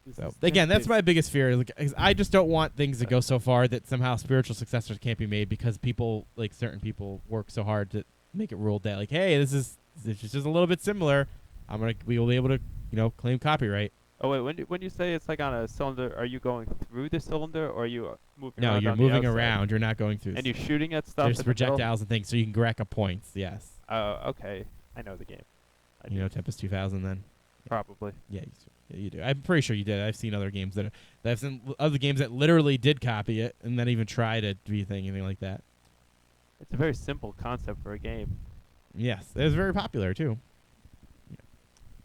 This So is again, that's tempest- my biggest fear. Like, 'cause I just don't want things to go so far that somehow spiritual successors can't be made because people, like certain people, work so hard to make it ruled that, like, hey, this is just a little bit similar. We will be able to, claim copyright. Oh wait, when you say it's like on a cylinder, are you going through the cylinder or are you moving No, around? you're on the moving outside? around. You're not going through. And you're shooting at stuff. There's in the middle? projectiles and things, so you can rack up points. Yes. Oh, okay. I know the game. I You do. know Tempest 2000 then? Probably. Yeah, you do. I'm pretty sure you did. I've seen other games I've seen other games that literally did copy it and then even try to do anything like that. It's a very simple concept for a game. Yes, it was very popular too. Yeah.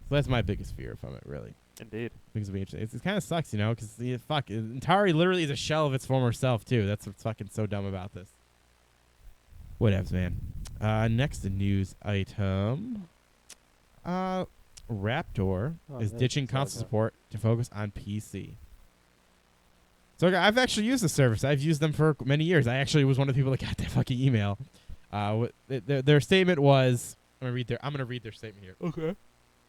So that's my biggest fear from it, really. Indeed. Because it kind of sucks, because fuck, Atari literally is a shell of its former self too. That's what's fucking so dumb about this. Whatevs, man. Next news item. Raptor Oh, is that's ditching what I console got. support to focus on PC. So I've actually used the service. I've used them for many years. I actually was one of the people that got that fucking email. Their statement was, I'm gonna read their statement here. Okay.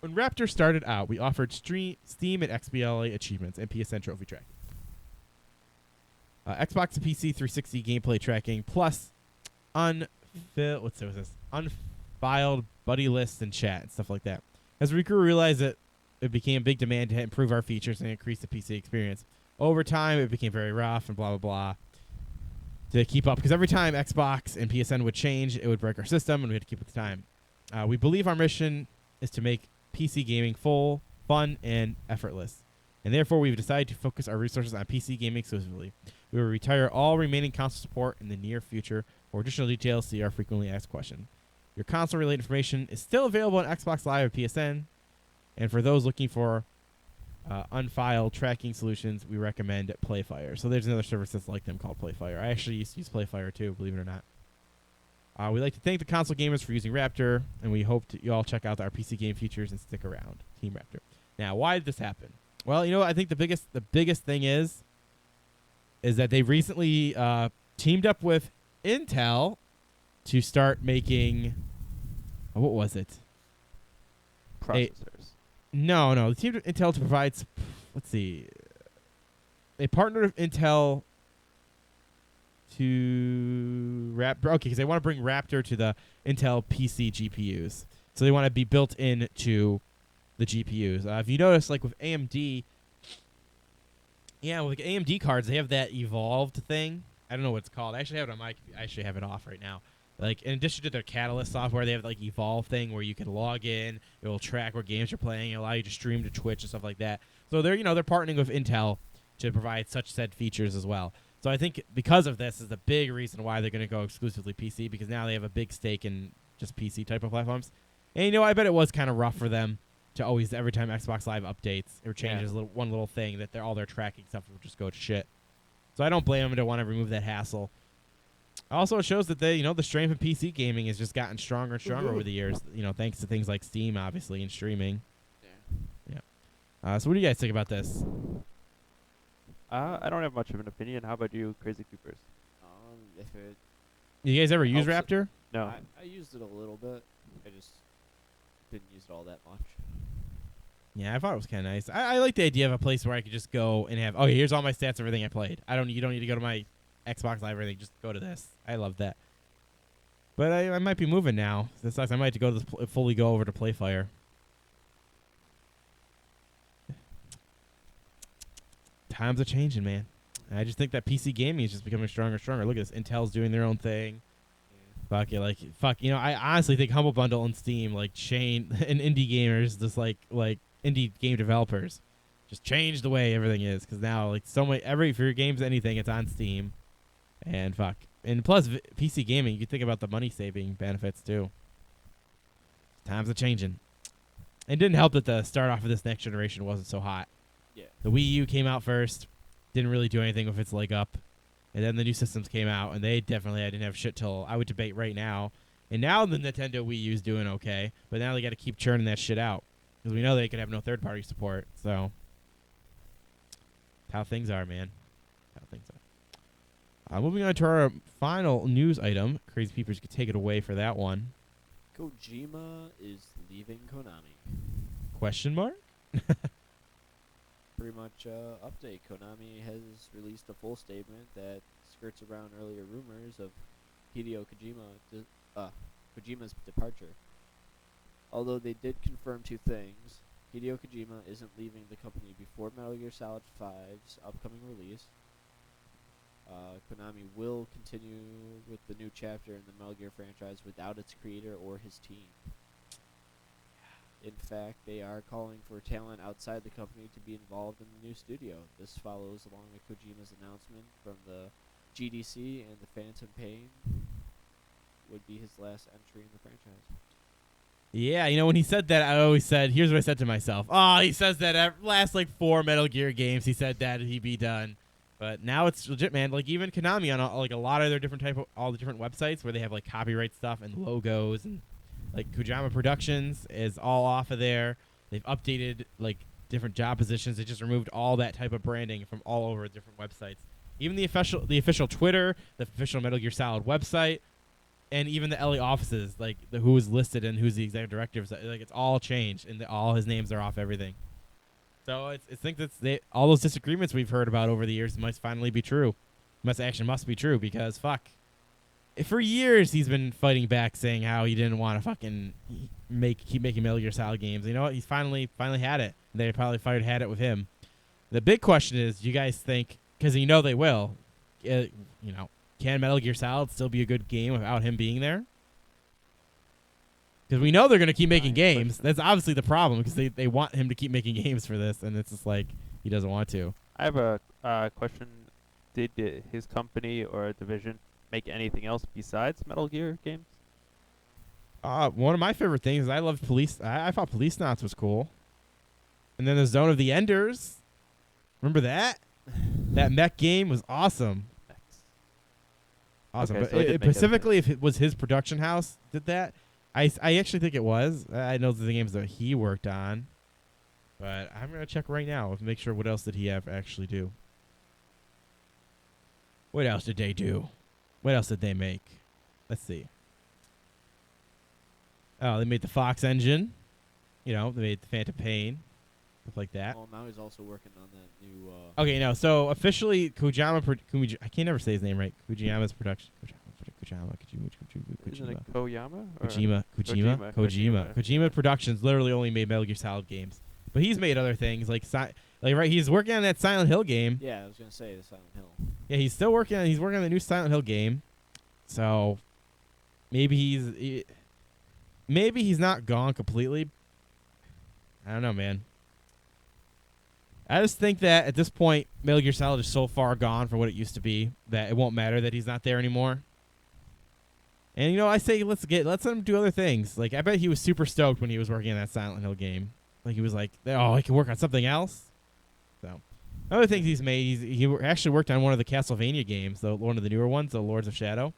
When Raptor started out, we offered Steam and XBLA achievements and PSN trophy tracking. Xbox and PC 360 gameplay tracking plus unfiled unfiled buddy lists and chat and stuff like that. As we grew, we realized that it became a big demand to improve our features and increase the PC experience. Over time, it became very rough and blah, blah, blah to keep up. Because every time Xbox and PSN would change, it would break our system, and we had to keep with the time. We believe our mission is to make PC gaming full, fun, and effortless. And therefore, we've decided to focus our resources on PC gaming exclusively. We will retire all remaining console support in the near future. For additional details, see our frequently asked question. Your console-related information is still available on Xbox Live and PSN. And for those looking for unfiled tracking solutions, we recommend Playfire. So there's another service that's like them called Playfire. I actually used to use Playfire too, believe it or not. We'd like to thank the console gamers for using Raptor, and we hope you all check out our PC game features and stick around. Team Raptor. Now, why did this happen? Well, I think the biggest thing is that they recently teamed up with Intel to start making what was it? Processors. No, they teamed with Intel to provide. Let's see. They partnered with Intel to Raptor. Okay, because they want to bring Raptor to the Intel PC GPUs. So they want to be built into the GPUs. If you notice, like with AMD, with AMD cards, they have that evolved thing. I don't know what it's called. I actually have it on I actually have it off right now. Like, in addition to their Catalyst software, they have like Evolve thing where you can log in. It will track what games you're playing. It'll allow you to stream to Twitch and stuff like that. So they're partnering with Intel to provide such said features as well. So I think because of this is the big reason why they're going to go exclusively PC, because now they have a big stake in just PC type of platforms. And I bet it was kind of rough for them to always, every time Xbox Live updates or changes one little thing, that all their tracking stuff will just go to shit. So I don't blame them to want to remove that hassle. Also, it shows that the strength of PC gaming has just gotten stronger and stronger over the years. Thanks to things like Steam, obviously, and streaming. Yeah. So what do you guys think about this? I don't have much of an opinion. How about you, Crazy Coopers? If it, You guys ever use Helps it. Raptor? No. I used it a little bit. I just didn't use it all that much. Yeah, I thought it was kind of nice. I like the idea of a place where I could just go and have, here's all my stats, everything I played. You don't need to go to my Xbox Live or anything. Just go to this. I love that. But I might be moving now. This sucks. I might have to go to fully go over to Playfire. Times are changing, man. And I just think that PC gaming is just becoming stronger and stronger. Look at this. Intel's doing their own thing. Fuck it, I honestly think Humble Bundle and Steam, and indie gamers, just like indie game developers, just change the way everything is. Because now, for your games, anything, it's on Steam. And plus PC gaming, you can think about the money saving benefits too. Times are changing. It didn't help that the start off of this next generation wasn't so hot. Yeah. The Wii U came out first, didn't really do anything with its leg up. And then the new systems came out, and I didn't have shit till, I would debate right now. And now the Nintendo Wii U is doing okay, but now they got to keep churning that shit out. because we know they could have no third-party support. So, how things are, man. How things are. Moving on to our final news item. Crazy Peepers could take it away for that one. Kojima is leaving Konami. Question mark? Pretty much update. Konami has released a full statement that skirts around earlier rumors of Hideo Kojima's departure. Although they did confirm two things. Hideo Kojima isn't leaving the company before Metal Gear Solid 5's upcoming release. Konami will continue with the new chapter in the Metal Gear franchise without its creator or his team. In fact, they are calling for talent outside the company to be involved in the new studio. This follows along with Kojima's announcement from the GDC and the Phantom Pain would be his last entry in the franchise. Yeah, you know, when he said that, I always said, here's what I said to myself. Oh, he says that last, 4 Metal Gear games, he said that he'd be done. But now it's legit, man. Like, even Konami on, a lot of their different all the different websites where they have, copyright stuff and logos and, Kojima Productions is all off of there. They've updated, different job positions. They just removed all that type of branding from all over different websites. Even the official Twitter, the official Metal Gear Solid website, and even the LA offices, who is listed and who's the executive director, it's all changed, and all his names are off everything. So I think that all those disagreements we've heard about over the years must finally be true. Must be true because fuck, for years he's been fighting back, saying how he didn't want to fucking keep making Metal Gear Solid games. You know what? He's finally had it. They probably had it with him. The big question is, do you guys think? Because you know they will. Can Metal Gear Solid still be a good game without him being there? Because we know they're going to keep making games. That's obviously the problem, because they want him to keep making games for this, and it's just he doesn't want to. I have a question. Did his company or division make anything else besides Metal Gear games? One of my favorite things is I loved Police. I thought Police Knots was cool. And then the Zone of the Enders. Remember that? That mech game was awesome. Awesome. Okay, But so they did make specifically, if it was his production house did that, I actually think it was. I know the games that he worked on. But I'm going to check right now to make sure what else did he actually do. What else did they do? What else did they make? Let's see. Oh, they made the Fox engine. They made the Phantom Pain. Stuff like that. Well, now he's also working on that new... Okay, no. So officially, Kojima, I can't never say his name right. Kojima's production. Isn't it Koyama? Or Kojima Productions literally only made Metal Gear Solid games, but he's made other things he's working on that Silent Hill game. Yeah, I was gonna say the Silent Hill. Yeah, he's working on the new Silent Hill game. So maybe he's not gone completely. I don't know, man. I just think that at this point, Metal Gear Solid is so far gone from what it used to be that it won't matter that he's not there anymore. And I say let's let him do other things. I bet he was super stoked when he was working on that Silent Hill game. He was like, oh, I can work on something else. So other things he's made, he actually worked on one of the Castlevania games, one of the newer ones, the Lords of Shadow.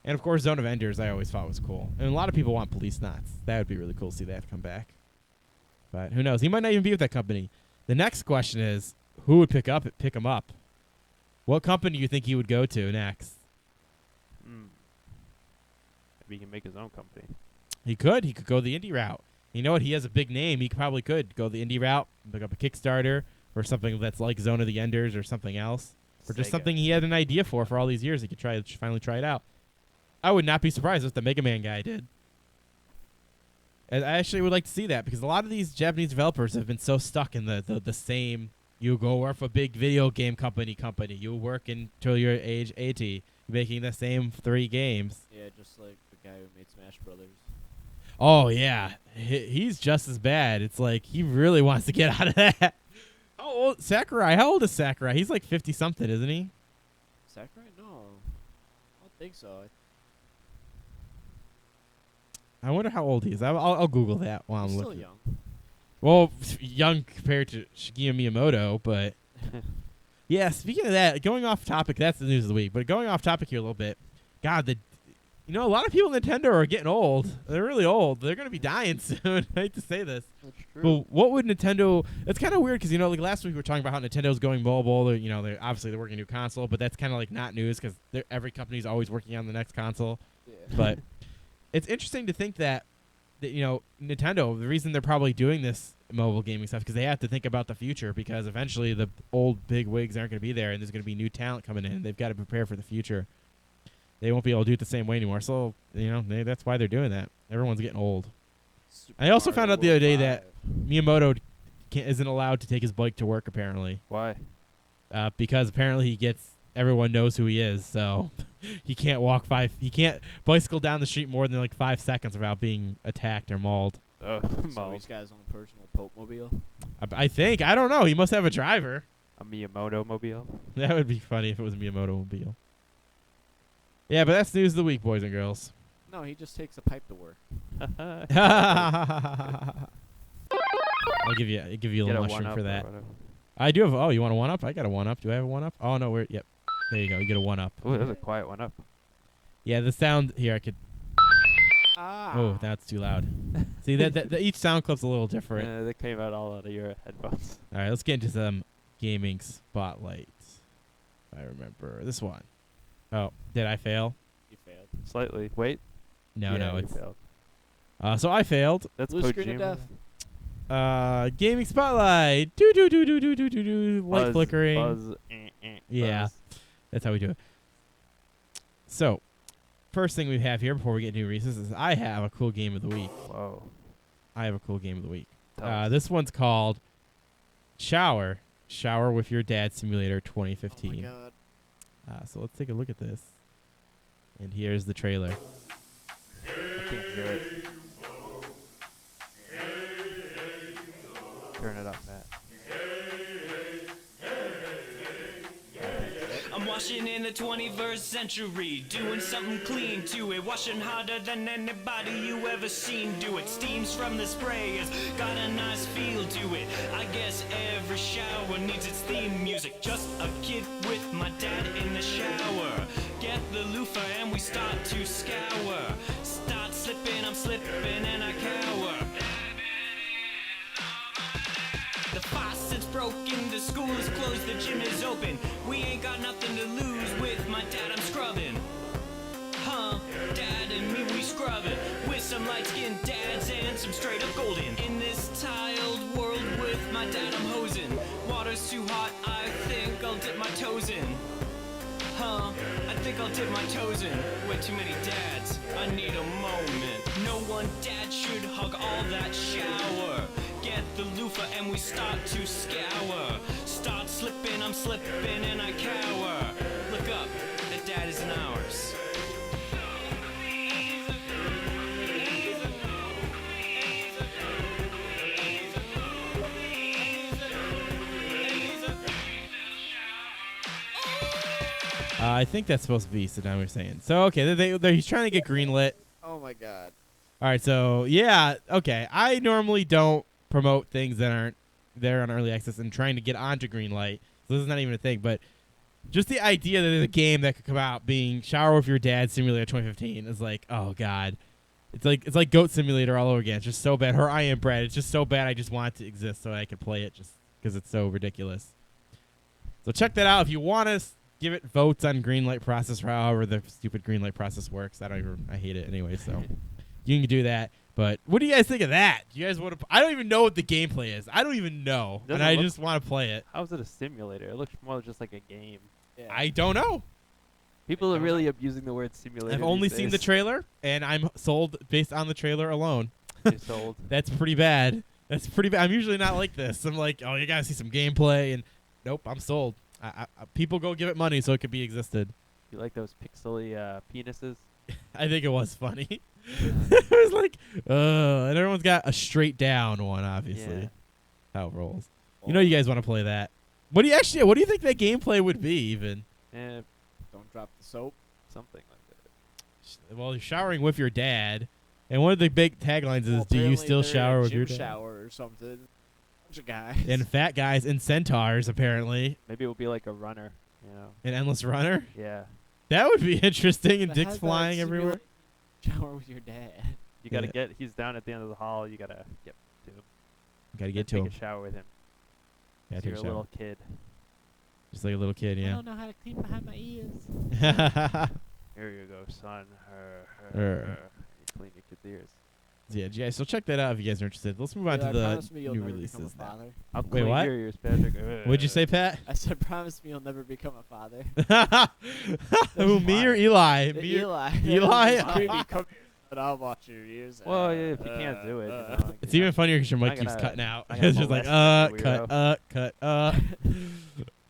And of course, Zone of Enders, I always thought was cool. And a lot of people want Police Knots. That would be really cool to see that come back. But who knows? He might not even be with that company. The next question is, who would pick him up? What company do you think he would go to next? Maybe he can make his own company. He could go the indie route. You know what? He has a big name. He probably could go the indie route, pick up a Kickstarter or something that's like Zone of the Enders or something else. Or just Sega. something he had an idea for all these years. He could finally try it out. I would not be surprised if the Mega Man guy did. And I actually would like to see that, because a lot of these Japanese developers have been so stuck in the same, you go work for a big video game company. You work until you're age 80, making the same 3 games. Yeah, just like the guy who made Smash Brothers. Oh, yeah. He's just as bad. It's like he really wants to get out of that. Sakurai? How old is Sakurai? He's like 50-something, isn't he? Sakurai? No. I don't think so. I wonder how old he is. I'll Google that while I'm He's looking. still young. Well, young compared to Shigeru Miyamoto, but... Yeah, speaking of that, going off topic, that's the news of the week. But going off topic here a little bit, God, You know, a lot of people in Nintendo are getting old. They're really old. They're going to be dying soon. I hate to say this. That's true. But what would Nintendo... It's kind of weird because, you know, like last week we were talking about how Nintendo's going mobile. They're, you know, they're working a new console, but that's kind of like not news because every company's always working on the next console. Yeah. But it's interesting to think that, you know, Nintendo, the reason they're probably doing this mobile gaming stuff because they have to think about the future because eventually the old big wigs aren't going to be there and there's going to be new talent coming in. They've got to prepare for the future. They won't be able to do it the same way anymore. So, you know, that's why they're doing that. Everyone's getting old. Super I also found Mario out the other day World that Miyamoto isn't allowed to take his bike to work, apparently. Why? Because apparently everyone knows who he is, so he can't he can't bicycle down the street more than like 5 seconds without being attacked or mauled. Oh, So he's got his own personal Pope mobile. I think. I don't know. He must have a driver. a Miyamoto mobile. That would be funny if it was a Miyamoto mobile. Yeah, but that's news of the week, boys and girls. No, he just takes a pipe to work. I'll give you a Get little a mushroom one-up for or that. whatever. I do have. Oh, you want a 1-up? I got a 1-up. Do I have a 1-up? Oh no, yep. There you go. You get a 1-up. Ooh, there's a quiet one up. Yeah, the sound here I could. Ah. Oh, that's too loud. See that each sound clip's a little different. Yeah, they came out all out of your headphones. All right, let's get into some gaming spotlight. I remember this one. Oh, did I fail? You failed. Slightly. Wait. No, Yeah, no, you it's. failed. So I failed. That's Blue screen of Kojima. death. Gaming spotlight. Do do do do do do do do. Light Buzz, flickering. Buzz, Yeah. buzz. That's how we do it. So, first thing we have here before we get into Reese's is I have a cool game of the week. Whoa. I have a cool game of the week. Tell us. This one's called Shower with Your Dad Simulator Oh my 2015. god. So let's take a look at this. And here's the trailer. I can't hear it. Turn it up, Matt. I'm washing in the 21st century, doing something clean to it, washing harder than anybody you ever seen do it. Steams from the spray has got a nice feel to it. I guess every shower needs its theme music. Just a kid with my dad in the shower. Get the loofah and we start to scour. Start slipping, I'm slipping and I cower. The faucet's broken, the school is closed, the gym is open. We ain't got nothing to lose, with my dad I'm scrubbing. Huh, dad and me we scrubbing, with some light-skinned dads and some straight-up golden. In this tiled world with my dad I'm hosing. Water's too hot, I think I'll dip my toes in. Huh, I think I'll dip my toes in. Way too many dads, I need a moment. No one dad should hug all that shower. Get the loofah and we start to scour. Start slipping, I'm slipping and I cower. Look up, the dad isn't ours. I think that's supposed to be Saddam Hussein. So, okay, he's trying to get greenlit. Oh my god. All right, so, yeah, okay. I normally don't promote things that aren't there on early access and trying to get onto greenlight. So this is not even a thing, but just the idea that there's a game that could come out being Shower with Your Dad Simulator 2015 is like, oh god. It's like Goat Simulator all over again. It's just so bad. Or I Am Bread. It's just so bad I just want it to exist so I can play it just because it's so ridiculous. So check that out if you want to give it votes on greenlight process or however the stupid greenlight process works. I hate it anyway, so you can do that. But what do you guys think of that? Do you guys want to? I don't even know what the gameplay is. I don't even know, and Doesn't I look- just want to play it. How is it a simulator? It looks more just like a game. Yeah. I don't know. People are don't really abusing the word simulator. I've only these seen the days. trailer, and I'm sold based on the trailer alone. You're sold. That's pretty bad. That's pretty bad. I'm usually not like this. I'm like, oh, you gotta see some gameplay, and nope, I'm sold. People go give it money so it could be existed. You like those pixely penises? I think it was funny. It was like, and everyone's got a straight down one, obviously. Yeah. How it rolls. You know, you guys want to play that. What do you think that gameplay would be, even? Eh, Don't drop the soap. something like that. Well, you're showering with your dad, and one of the big taglines is, Well, "Do you apparently still they're in a shower with gym your dad?" shower or something. Bunch of guys. And fat guys and centaurs, apparently. Maybe it would be like a runner. You know? An endless runner. Yeah. That would be interesting, and But dicks how's that flying everywhere. Shower with your dad. You gotta Yeah. he's down at the end of the hall. You gotta get to him. Gotta get to take him. a shower with him. Yeah, So take you're a a shower. little kid. Just like a little kid, I yeah. don't know how to clean behind my ears. Here you go, son. Er. You clean your kid's ears. Yeah, guys, so check that out if you guys are interested. Let's move on Yeah, to the promise me you'll new never become releases a now. father. I'll Wait, clean what? your ears, Patrick. What'd you say, Pat? I said, promise me you'll never become a father. Who, me or Eli? Me or- Eli. Eli? It's creepy. Come here, but I'll watch your ears. Well, yeah, if you can't do it, you know, It's even funnier because your mic I'm keeps gonna- cutting out. I'm gonna It's just like, molest you, cut, weirdo.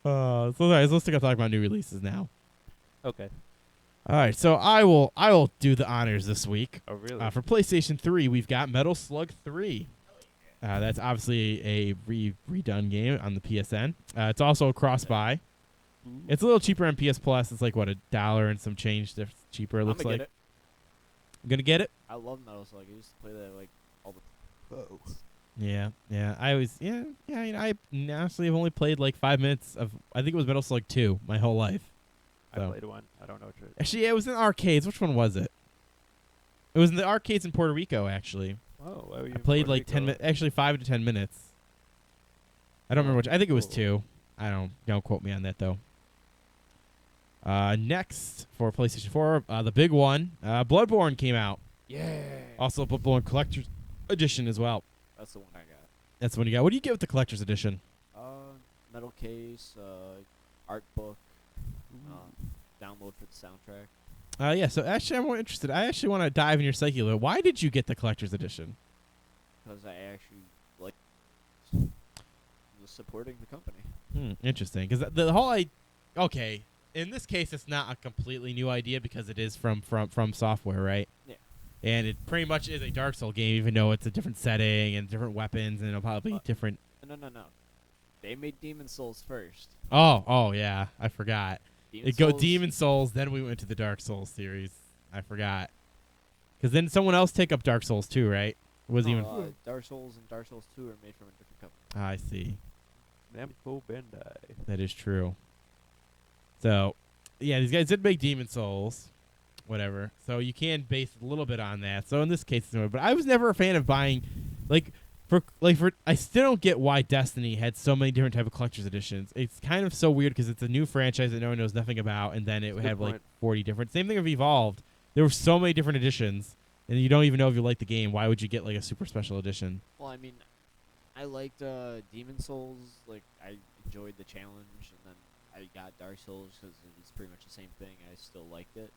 cut, so guys, let's talk about new releases now. Okay. All right, so I will do the honors this week. Oh, really? For PlayStation 3, we've got Metal Slug 3. That's obviously a redone game on the PSN. It's also a cross-buy. It's a little cheaper on PS Plus. It's like, what, $1 and some change cheaper, it I'm looks gonna like. get it. I'm going to get it? I love Metal Slug. I used to play that like all the. Yeah. I always, you know, I honestly have only played like 5 minutes of, I think it was Metal Slug 2 my whole life. I So. played one. I don't know which. Actually, yeah, it was in arcades. Which one was it? It was in the arcades in Puerto Rico, actually. Oh, why were you I in played Puerto like 10 Rico? minutes, actually 5 to 10 minutes. I don't remember which. I think it was Cool. 2. Don't quote me on that though. Next for PlayStation 4, the big one, Bloodborne came out. Yeah. Also, Bloodborne Collector's Edition as well. That's the one I got. That's the one you got. What do you get with the Collector's Edition? Metal case, art book, download for the soundtrack. Yeah. So actually, I'm more interested. I actually want to dive in your psyche a little. Why did you get the Collector's Edition? Because I actually like supporting the company. Interesting. Because the whole okay. In this case, it's not a completely new idea because it is from software, right? Yeah. And it pretty much is a Dark Souls game, even though it's a different setting and different weapons, and it'll probably be different. No. They made Demon Souls first. Oh yeah, I forgot. Souls, Demon Souls, then we went to the Dark Souls series. I forgot. Because then someone else take up Dark Souls too, right? Was even. Dark Souls and Dark Souls 2 are made from a different company. I see. Namco Bandai. That is true. So, yeah, these guys did make Demon Souls, whatever. So you can base a little bit on that. So in this case, but I was never a fan of buying, I still don't get why Destiny had so many different type of collector's editions. It's kind of so weird because it's a new franchise that no one knows nothing about, and then it That's a had good like point. 40 different. Same thing with Evolved. There were so many different editions, and you don't even know if you like the game. Why would you get like a super special edition? Well, I mean, I liked Demon Souls. Like, I enjoyed the challenge, and then I got Dark Souls because it's pretty much the same thing. I still liked it.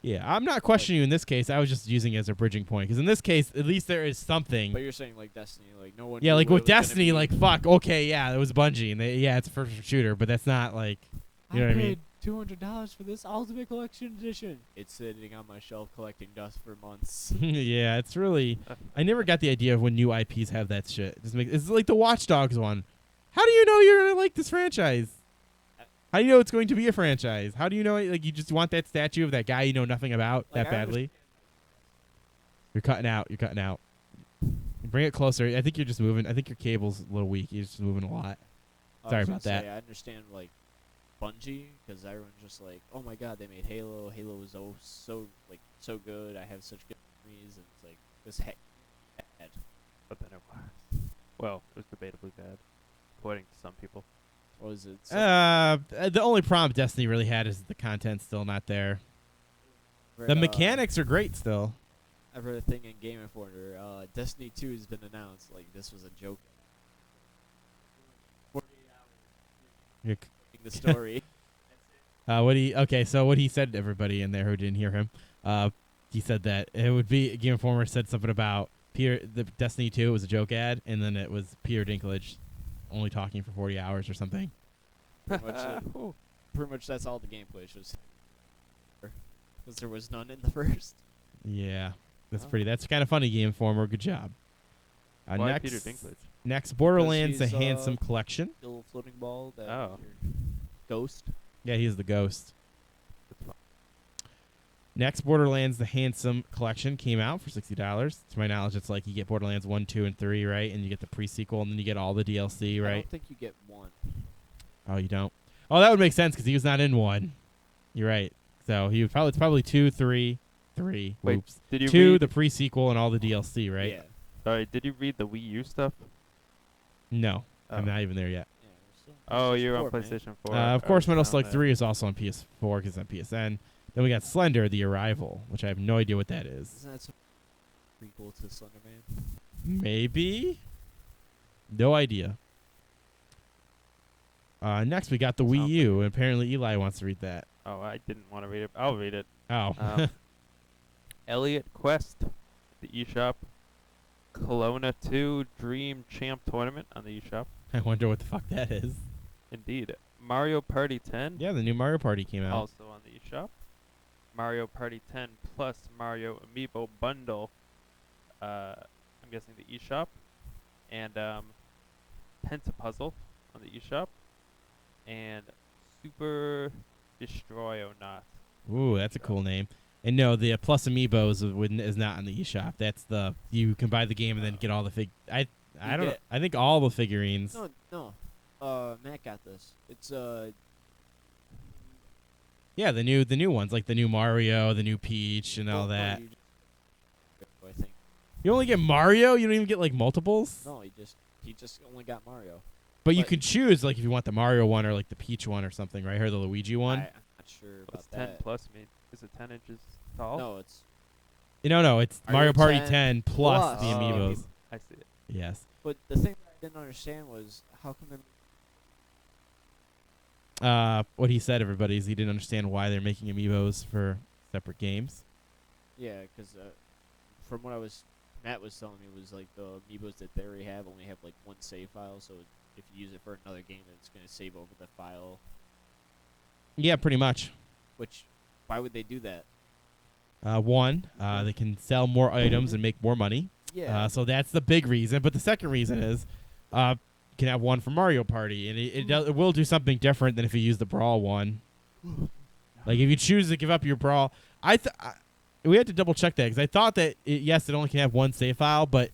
Yeah, I'm not questioning you in this case. I was just using it as a bridging point because in this case, at least there is something. But you're saying like Destiny, like no one. Yeah, knew like what with it was gonna Destiny, be. like fuck. Okay, yeah, it was Bungie, and it's a first shooter, but that's not like, you know what I mean? $200 for this Ultimate Collection Edition. It's sitting on my shelf collecting dust for months. Yeah, it's really. I never got the idea of when new IPs have that shit. It's like the Watch Dogs one. How do you know you're gonna like this franchise? How do you know it's going to be a franchise? How do you know it, like you just want that statue of that guy you know nothing about Like, that I badly? You're cutting out. You're cutting out. Bring it closer. I think you're just moving. I think your cable's a little weak. You're just moving a lot. Sorry I was about gonna that. say, I understand like Bungie because everyone's just like, oh my god, they made Halo. Halo was so good. I have such good memories, and it's like this heck. But then it was. Well, it was debatably bad, according to some people. What is it? The only problem Destiny really had is the content's still not there. The mechanics are great still. I've read a thing in Game Informer. Destiny 2 has been announced. Like this was a joke. 48 You're hours the story. So what he said to everybody in there who didn't hear him, he said that it would be Game Informer said something about the Destiny 2 was a joke ad, and then it was Peter Dinklage only talking for 40 hours or something. Pretty much that's all the gameplay shows. Because there was none in the first. Yeah, that's kind of funny, Game Informer. Good job. Why next, Peter Dinklage? Next, Borderlands: The he's, Handsome Collection. Little floating ball that Oh. ghost. Yeah, he's the ghost. That's fine. Next, Borderlands: The Handsome Collection came out for $60. To my knowledge, it's like you get Borderlands 1, 2, and 3, right? And you get the pre-sequel, and then you get all the DLC, I right? don't think you get one. Oh, you don't? Oh, that would make sense because he was not in 1. You're right. So it's probably 2, 3, 3. Wait, Oops. did you 2, read? the pre-sequel, and all the DLC, right? Yeah. Sorry, did you read the Wii U stuff? No, Oh. I'm not even there yet. Yeah, we're still on Oh, PlayStation you're on 4, man. PlayStation 4. Of course, Metal I Slug found 3 is also on PS4 because it's on PSN. Then we got Slender: The Arrival, which I have no idea what that is. Isn't that some prequel to Slender Man? Maybe? No idea. Next, we got the Wii Sounds U, and apparently Eli wants to read that. Oh, I didn't want to read it. I'll read it. Oh. Elliot Quest, the eShop. Kelowna 2 Dream Champ Tournament on the eShop. I wonder what the fuck that is. Indeed. Mario Party 10, Yeah, the new Mario Party came out. also on the eShop. Mario Party 10 plus Mario Amiibo Bundle. I'm guessing the eShop. And Pentapuzzle on the eShop. And Super Destroy-O-Not. Ooh, that's a cool name. And no, the Plus Amiibos is not on the eShop. That's the you can buy the game and then get all the I don't know. get- I think all the figurines. No. Matt got this. It's Yeah, the new ones like the new Mario, the new Peach, and all no, that. I think You only get Mario. You don't even get like multiples. no, he just only got Mario. But you but- can choose like if you want the Mario one or like the Peach one or something, right? Or the Luigi one. I'm not sure What's about 10 that. plus mean? Is it 10 inches tall? No, it's No, it's Mario Mario Party 10 10 plus the plus. Amiibos. I see it. Yes. but the thing that I didn't understand was how come they're What he said, everybody, is he didn't understand why they're making Amiibos for separate games. yeah, because from what Matt was telling me was like the amiibos that they already have only have like one save file, so if you use it for another game, then it's gonna save over the file. Yeah, pretty much. Which, why would they do that? One, they can sell more items and make more money. Yeah. So that's the big reason. But the second reason is you can have one for Mario Party, and it will do something different than if you use the Brawl one. Like if you choose to give up your Brawl, we had to double check that because I thought that yes, it only can have one save file, but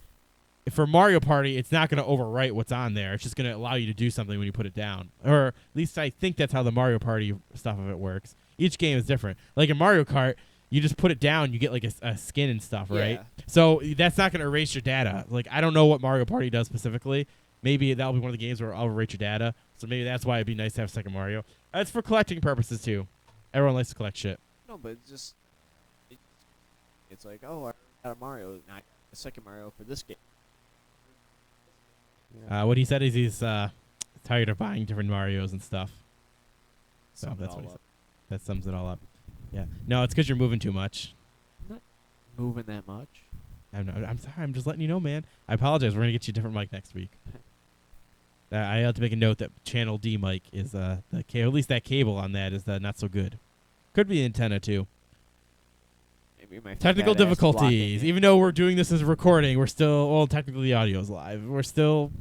for Mario Party, it's not going to overwrite what's on there. It's just going to allow you to do something when you put it down, or at least I think that's how the Mario Party stuff of it works. Each game is different. Like in Mario Kart, you just put it down, you get like a skin and stuff, right? Yeah. So that's not going to erase your data. Like I don't know what Mario Party does specifically. Maybe that'll be one of the games where I'll overwrite your data. So maybe that's why it'd be nice to have a second Mario. It's for collecting purposes too. Everyone likes to collect shit. No, but it's just it's like, oh, I got a Mario, now I got a second Mario for this game. What he said is he's tired of buying different Marios and stuff. So Sum it that's all what he said. up. That sums it all up. Yeah. No, it's because you're moving too much. Moving that much? I'm sorry. I'm just letting you know, man. I apologize. We're gonna get you a different mic next week. I have to make a note that Channel D mic is the cable. At least that cable on that is not so good. Could be antenna too. Maybe my Technical fat ass blocking difficulties. it. Even though we're doing this as a recording, we're still technically the audio's live. We're still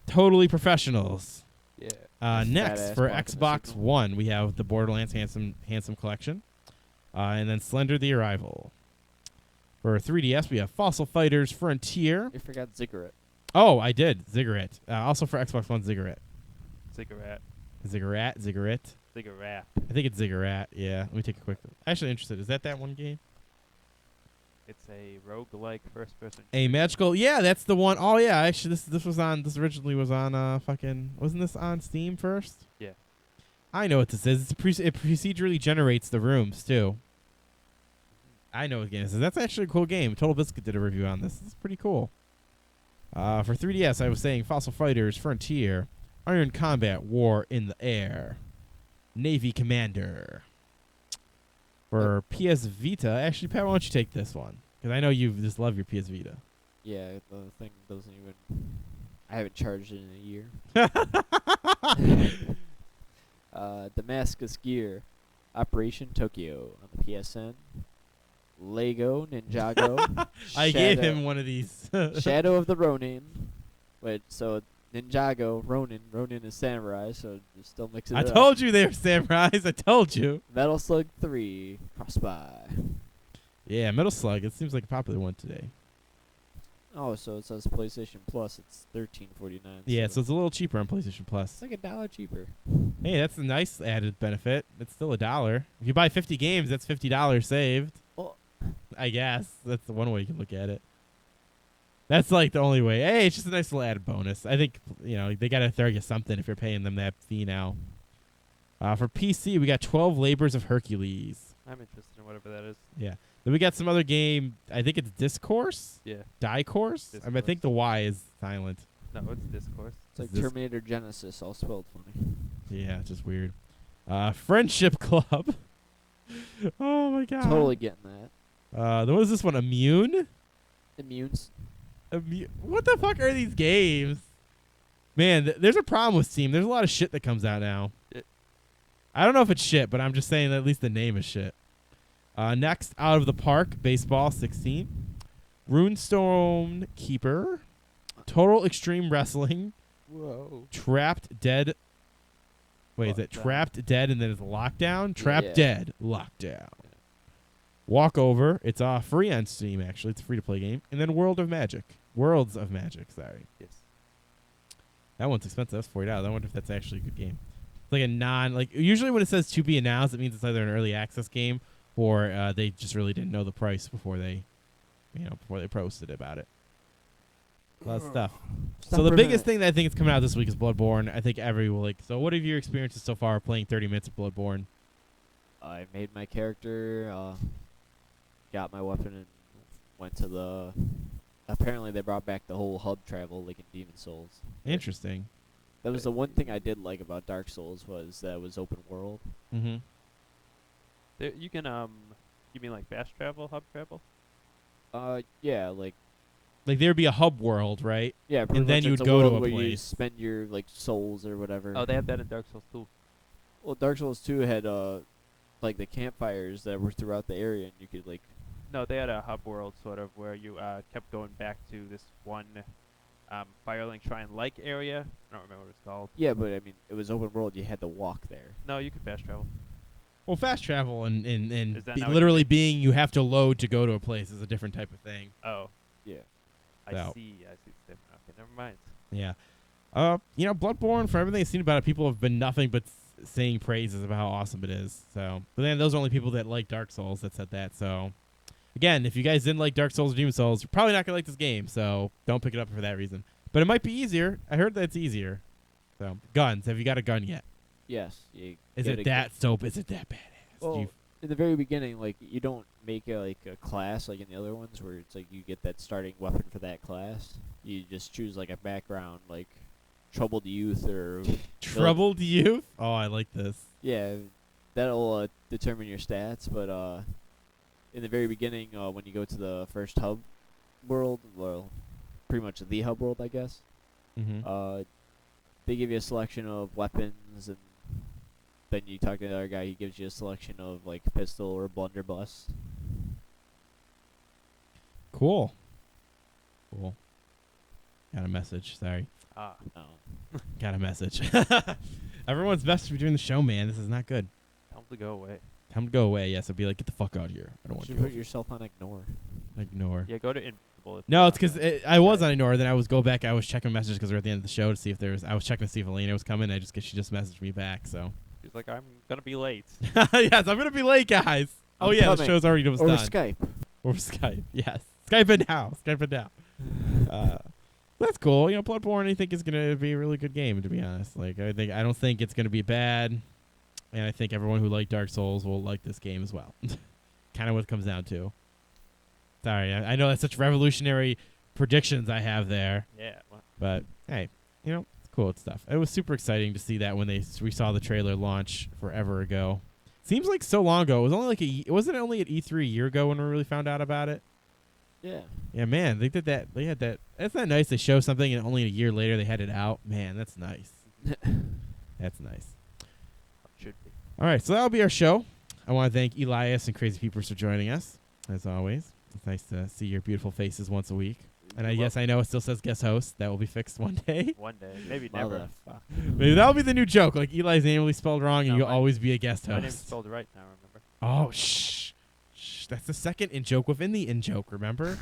totally professionals. Yeah. Next ass for blocking the Xbox signal. One, we have the Borderlands Handsome Collection, and then Slender: The Arrival. For 3DS, we have Fossil Fighters Frontier. You forgot Ziggurat. Oh, I did. Ziggurat. Also for Xbox One, Ziggurat. Cigarette. Ziggurat. Cigarette. I think it's Ziggurat. Yeah. Let me take a quick look. Actually interested. Is that one game? It's a roguelike first person. A magical. Yeah, that's the one. Oh yeah. Actually, this originally was on fucking. Wasn't this on Steam first? Yeah. I know what this is. It procedurally generates the rooms too. I know what game this is. That's actually a cool game. Total Biscuit did a review on this. It's pretty cool. For 3DS, I was saying Fossil Fighters Frontier, Iron Combat War in the Air, Navy Commander. For PS Vita, actually, Pat, why don't you take this one? Because I know you just love your PS Vita. Yeah, the thing doesn't even. I haven't charged it in a year. Damascus Gear, Operation Tokyo on the PSN. Lego Ninjago. I gave him one of these. Shadow of the Ronin. Wait, so Ninjago, Ronin is samurai, so just still mix it I up. told you they were samurais. I told you. Metal Slug 3, Crossbuy. Yeah, Metal Slug. It seems like a popular one today. Oh, so it says PlayStation Plus. It's $13.49. Yeah, so it's a little cheaper on PlayStation Plus. it's like $1 cheaper. Hey, that's a nice added benefit. It's still $1. If you buy 50 games, that's $50 saved. Well, I guess that's the one way you can look at it. That's like the only way. Hey, it's just a nice little added bonus. I think they gotta throw you something if you're paying them that fee now. For PC, we got 12 Labors of Hercules. I'm interested in whatever that is. Yeah. Then we got some other game. I think it's Discourse. Yeah. Discourse. I think the Y is silent. No, it's Discourse. It's like This- Terminator Genesis, all spelled funny. Yeah, it's just weird. Friendship Club. Oh my god. Totally getting that. What is this one? Immune? Immunes. What the fuck are these games? Man, there's a problem with Steam. There's a lot of shit that comes out now. I don't know if it's shit, but I'm just saying that at least the name is shit. Next, Out of the Park, Baseball 16. Runestone Keeper. Total Extreme Wrestling. Whoa. Trapped Dead. Wait, is it Lockdown. Trapped Dead and then it's Lockdown? Trapped Yeah. Dead, Lockdown. Walkover. It's free on Steam, actually. It's a free-to-play game. And then Worlds of Magic, sorry. Yes. That one's expensive. That's $40. I wonder if that's actually a good game. It's like a usually when it says to be announced, it means it's either an early access game or they just really didn't know the price before they posted about it. A lot of stuff. So the biggest thing that I think is coming out this week is Bloodborne. I think so what have your experiences so far playing 30 minutes of Bloodborne? I made my character, got my weapon, and went to the... Apparently they brought back the whole hub travel like in Demon Souls. Interesting. That was the one thing I did like about Dark Souls was that it was open world. Mm-hmm. You can you mean like fast travel, hub travel? Yeah, like There'd be a hub world, right? yeah, pretty And then much you it's would go to world a where you place. spend your like souls or whatever. Oh, they have that in Dark Souls too. Well, Dark Souls 2 had like the campfires that were throughout the area, and you could like No, they had a hub world sort of where you kept going back to this one Firelink Shrine-like area. I don't remember what it's called. yeah, but I mean it was open world. You had to walk there. No, you could fast travel. Well, fast travel and Is that not what you literally mean? being you have to load to go to a place is a different type of thing. Oh, Yeah. I So. see. Okay, never mind. Yeah. Bloodborne, for everything I've seen about it, people have been nothing but saying praises about how awesome it is. So, but then those are only people that like Dark Souls that said that. So, again, if you guys didn't like Dark Souls or Demon Souls, you're probably not gonna like this game. So, don't pick it up for that reason. But it might be easier. I heard that it's easier. So, guns. Have you got a gun yet? Yes. You Is get it a that soap? Is it that badass? Well, You- in the very beginning, like you don't make a class like in the other ones where it's like you get that starting weapon for that class. You just choose like a background like troubled youth or Troubled youth? Oh, I like this. yeah, that'll determine your stats. But in the very beginning, when you go to the first hub world, well, pretty much the hub world, I guess. Mm-hmm. They give you a selection of weapons, and then you talk to the other guy. He gives you a selection of like pistol or blunderbuss. Cool. Got a message. Sorry. Ah, Got a message. Everyone's messaging during the show, man. This is not good. tell them to go away. Time to go away. Yes, I'd be like, get the fuck out of here. I don't You want should you. put yourself on ignore. Ignore. Yeah, go to Invisible. if No, you it's want because that. I was on ignore. Then I was go back. I was checking messages because we're at the end of the show to see if I was checking to see if Elena was coming. She just messaged me back. So She's like, I'm gonna be late. yes, I'm gonna be late, guys. Oh I'm yeah, the coming. show's already almost Or done. Skype. Or Skype. Yes, Skype it now. Skype it now. That's cool. Bloodborne I think is gonna be a really good game. To be honest, I don't think it's gonna be bad, and I think everyone who liked Dark Souls will like this game as well. Kind of what it comes down to. Sorry, I know that's such revolutionary predictions I have there, Yeah. Well, but hey, it's cool stuff. It was super exciting to see that when we saw the trailer launch forever ago. Seems like so long ago. It was only wasn't it only at E3 a year ago when we really found out about it? Yeah. Yeah, man, they did that. They had that. That's not nice. They show something and only a year later they had it out. Man, that's nice. That's nice. it should be. All right, so that'll be our show. I want to thank Elias and Crazy Peepers for joining us, as always. It's nice to see your beautiful faces once a week. And I know it still says guest host. That will be fixed one day. One day, maybe never. Motherfucker. Maybe that'll be the new joke. Like Eli's name will be spelled wrong, and No, you'll mine- always be a guest My name's host. spelled right now. Remember? Oh, shh. That's the second in joke within the in joke. Remember?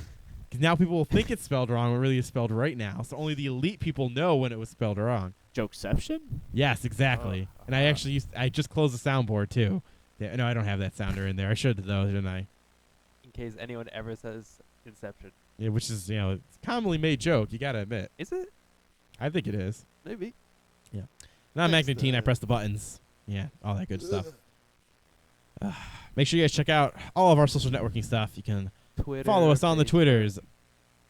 Because now people will think it's spelled wrong, when really it's spelled right now. So only the elite people know when it was spelled wrong. Jokeception? Yes, exactly. And I actually I just closed the soundboard too. Yeah, no, I don't have that sounder in there. I should though, didn't I? case anyone ever says Inception. Yeah, which is, it's a commonly made joke, you gotta admit. Is it? I think it is. Maybe. Now I'm Thanks, Magnetine, I man. press the buttons. Yeah, all that good stuff. Make sure you guys check out all of our social networking stuff. You can Twitter. follow us on the Facebook. Twitters,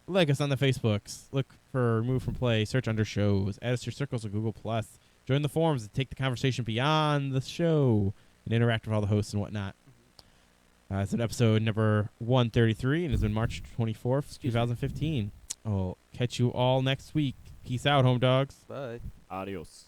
like us on the Facebooks, look for Remove from Play, search under shows, add us to your circles of Google+, join the forums and take the conversation beyond the show and interact with all the hosts and whatnot. It's an episode number 133 and it's been March 24th, 2015. I'll catch you all next week. Peace out, home dogs. Bye. Adios.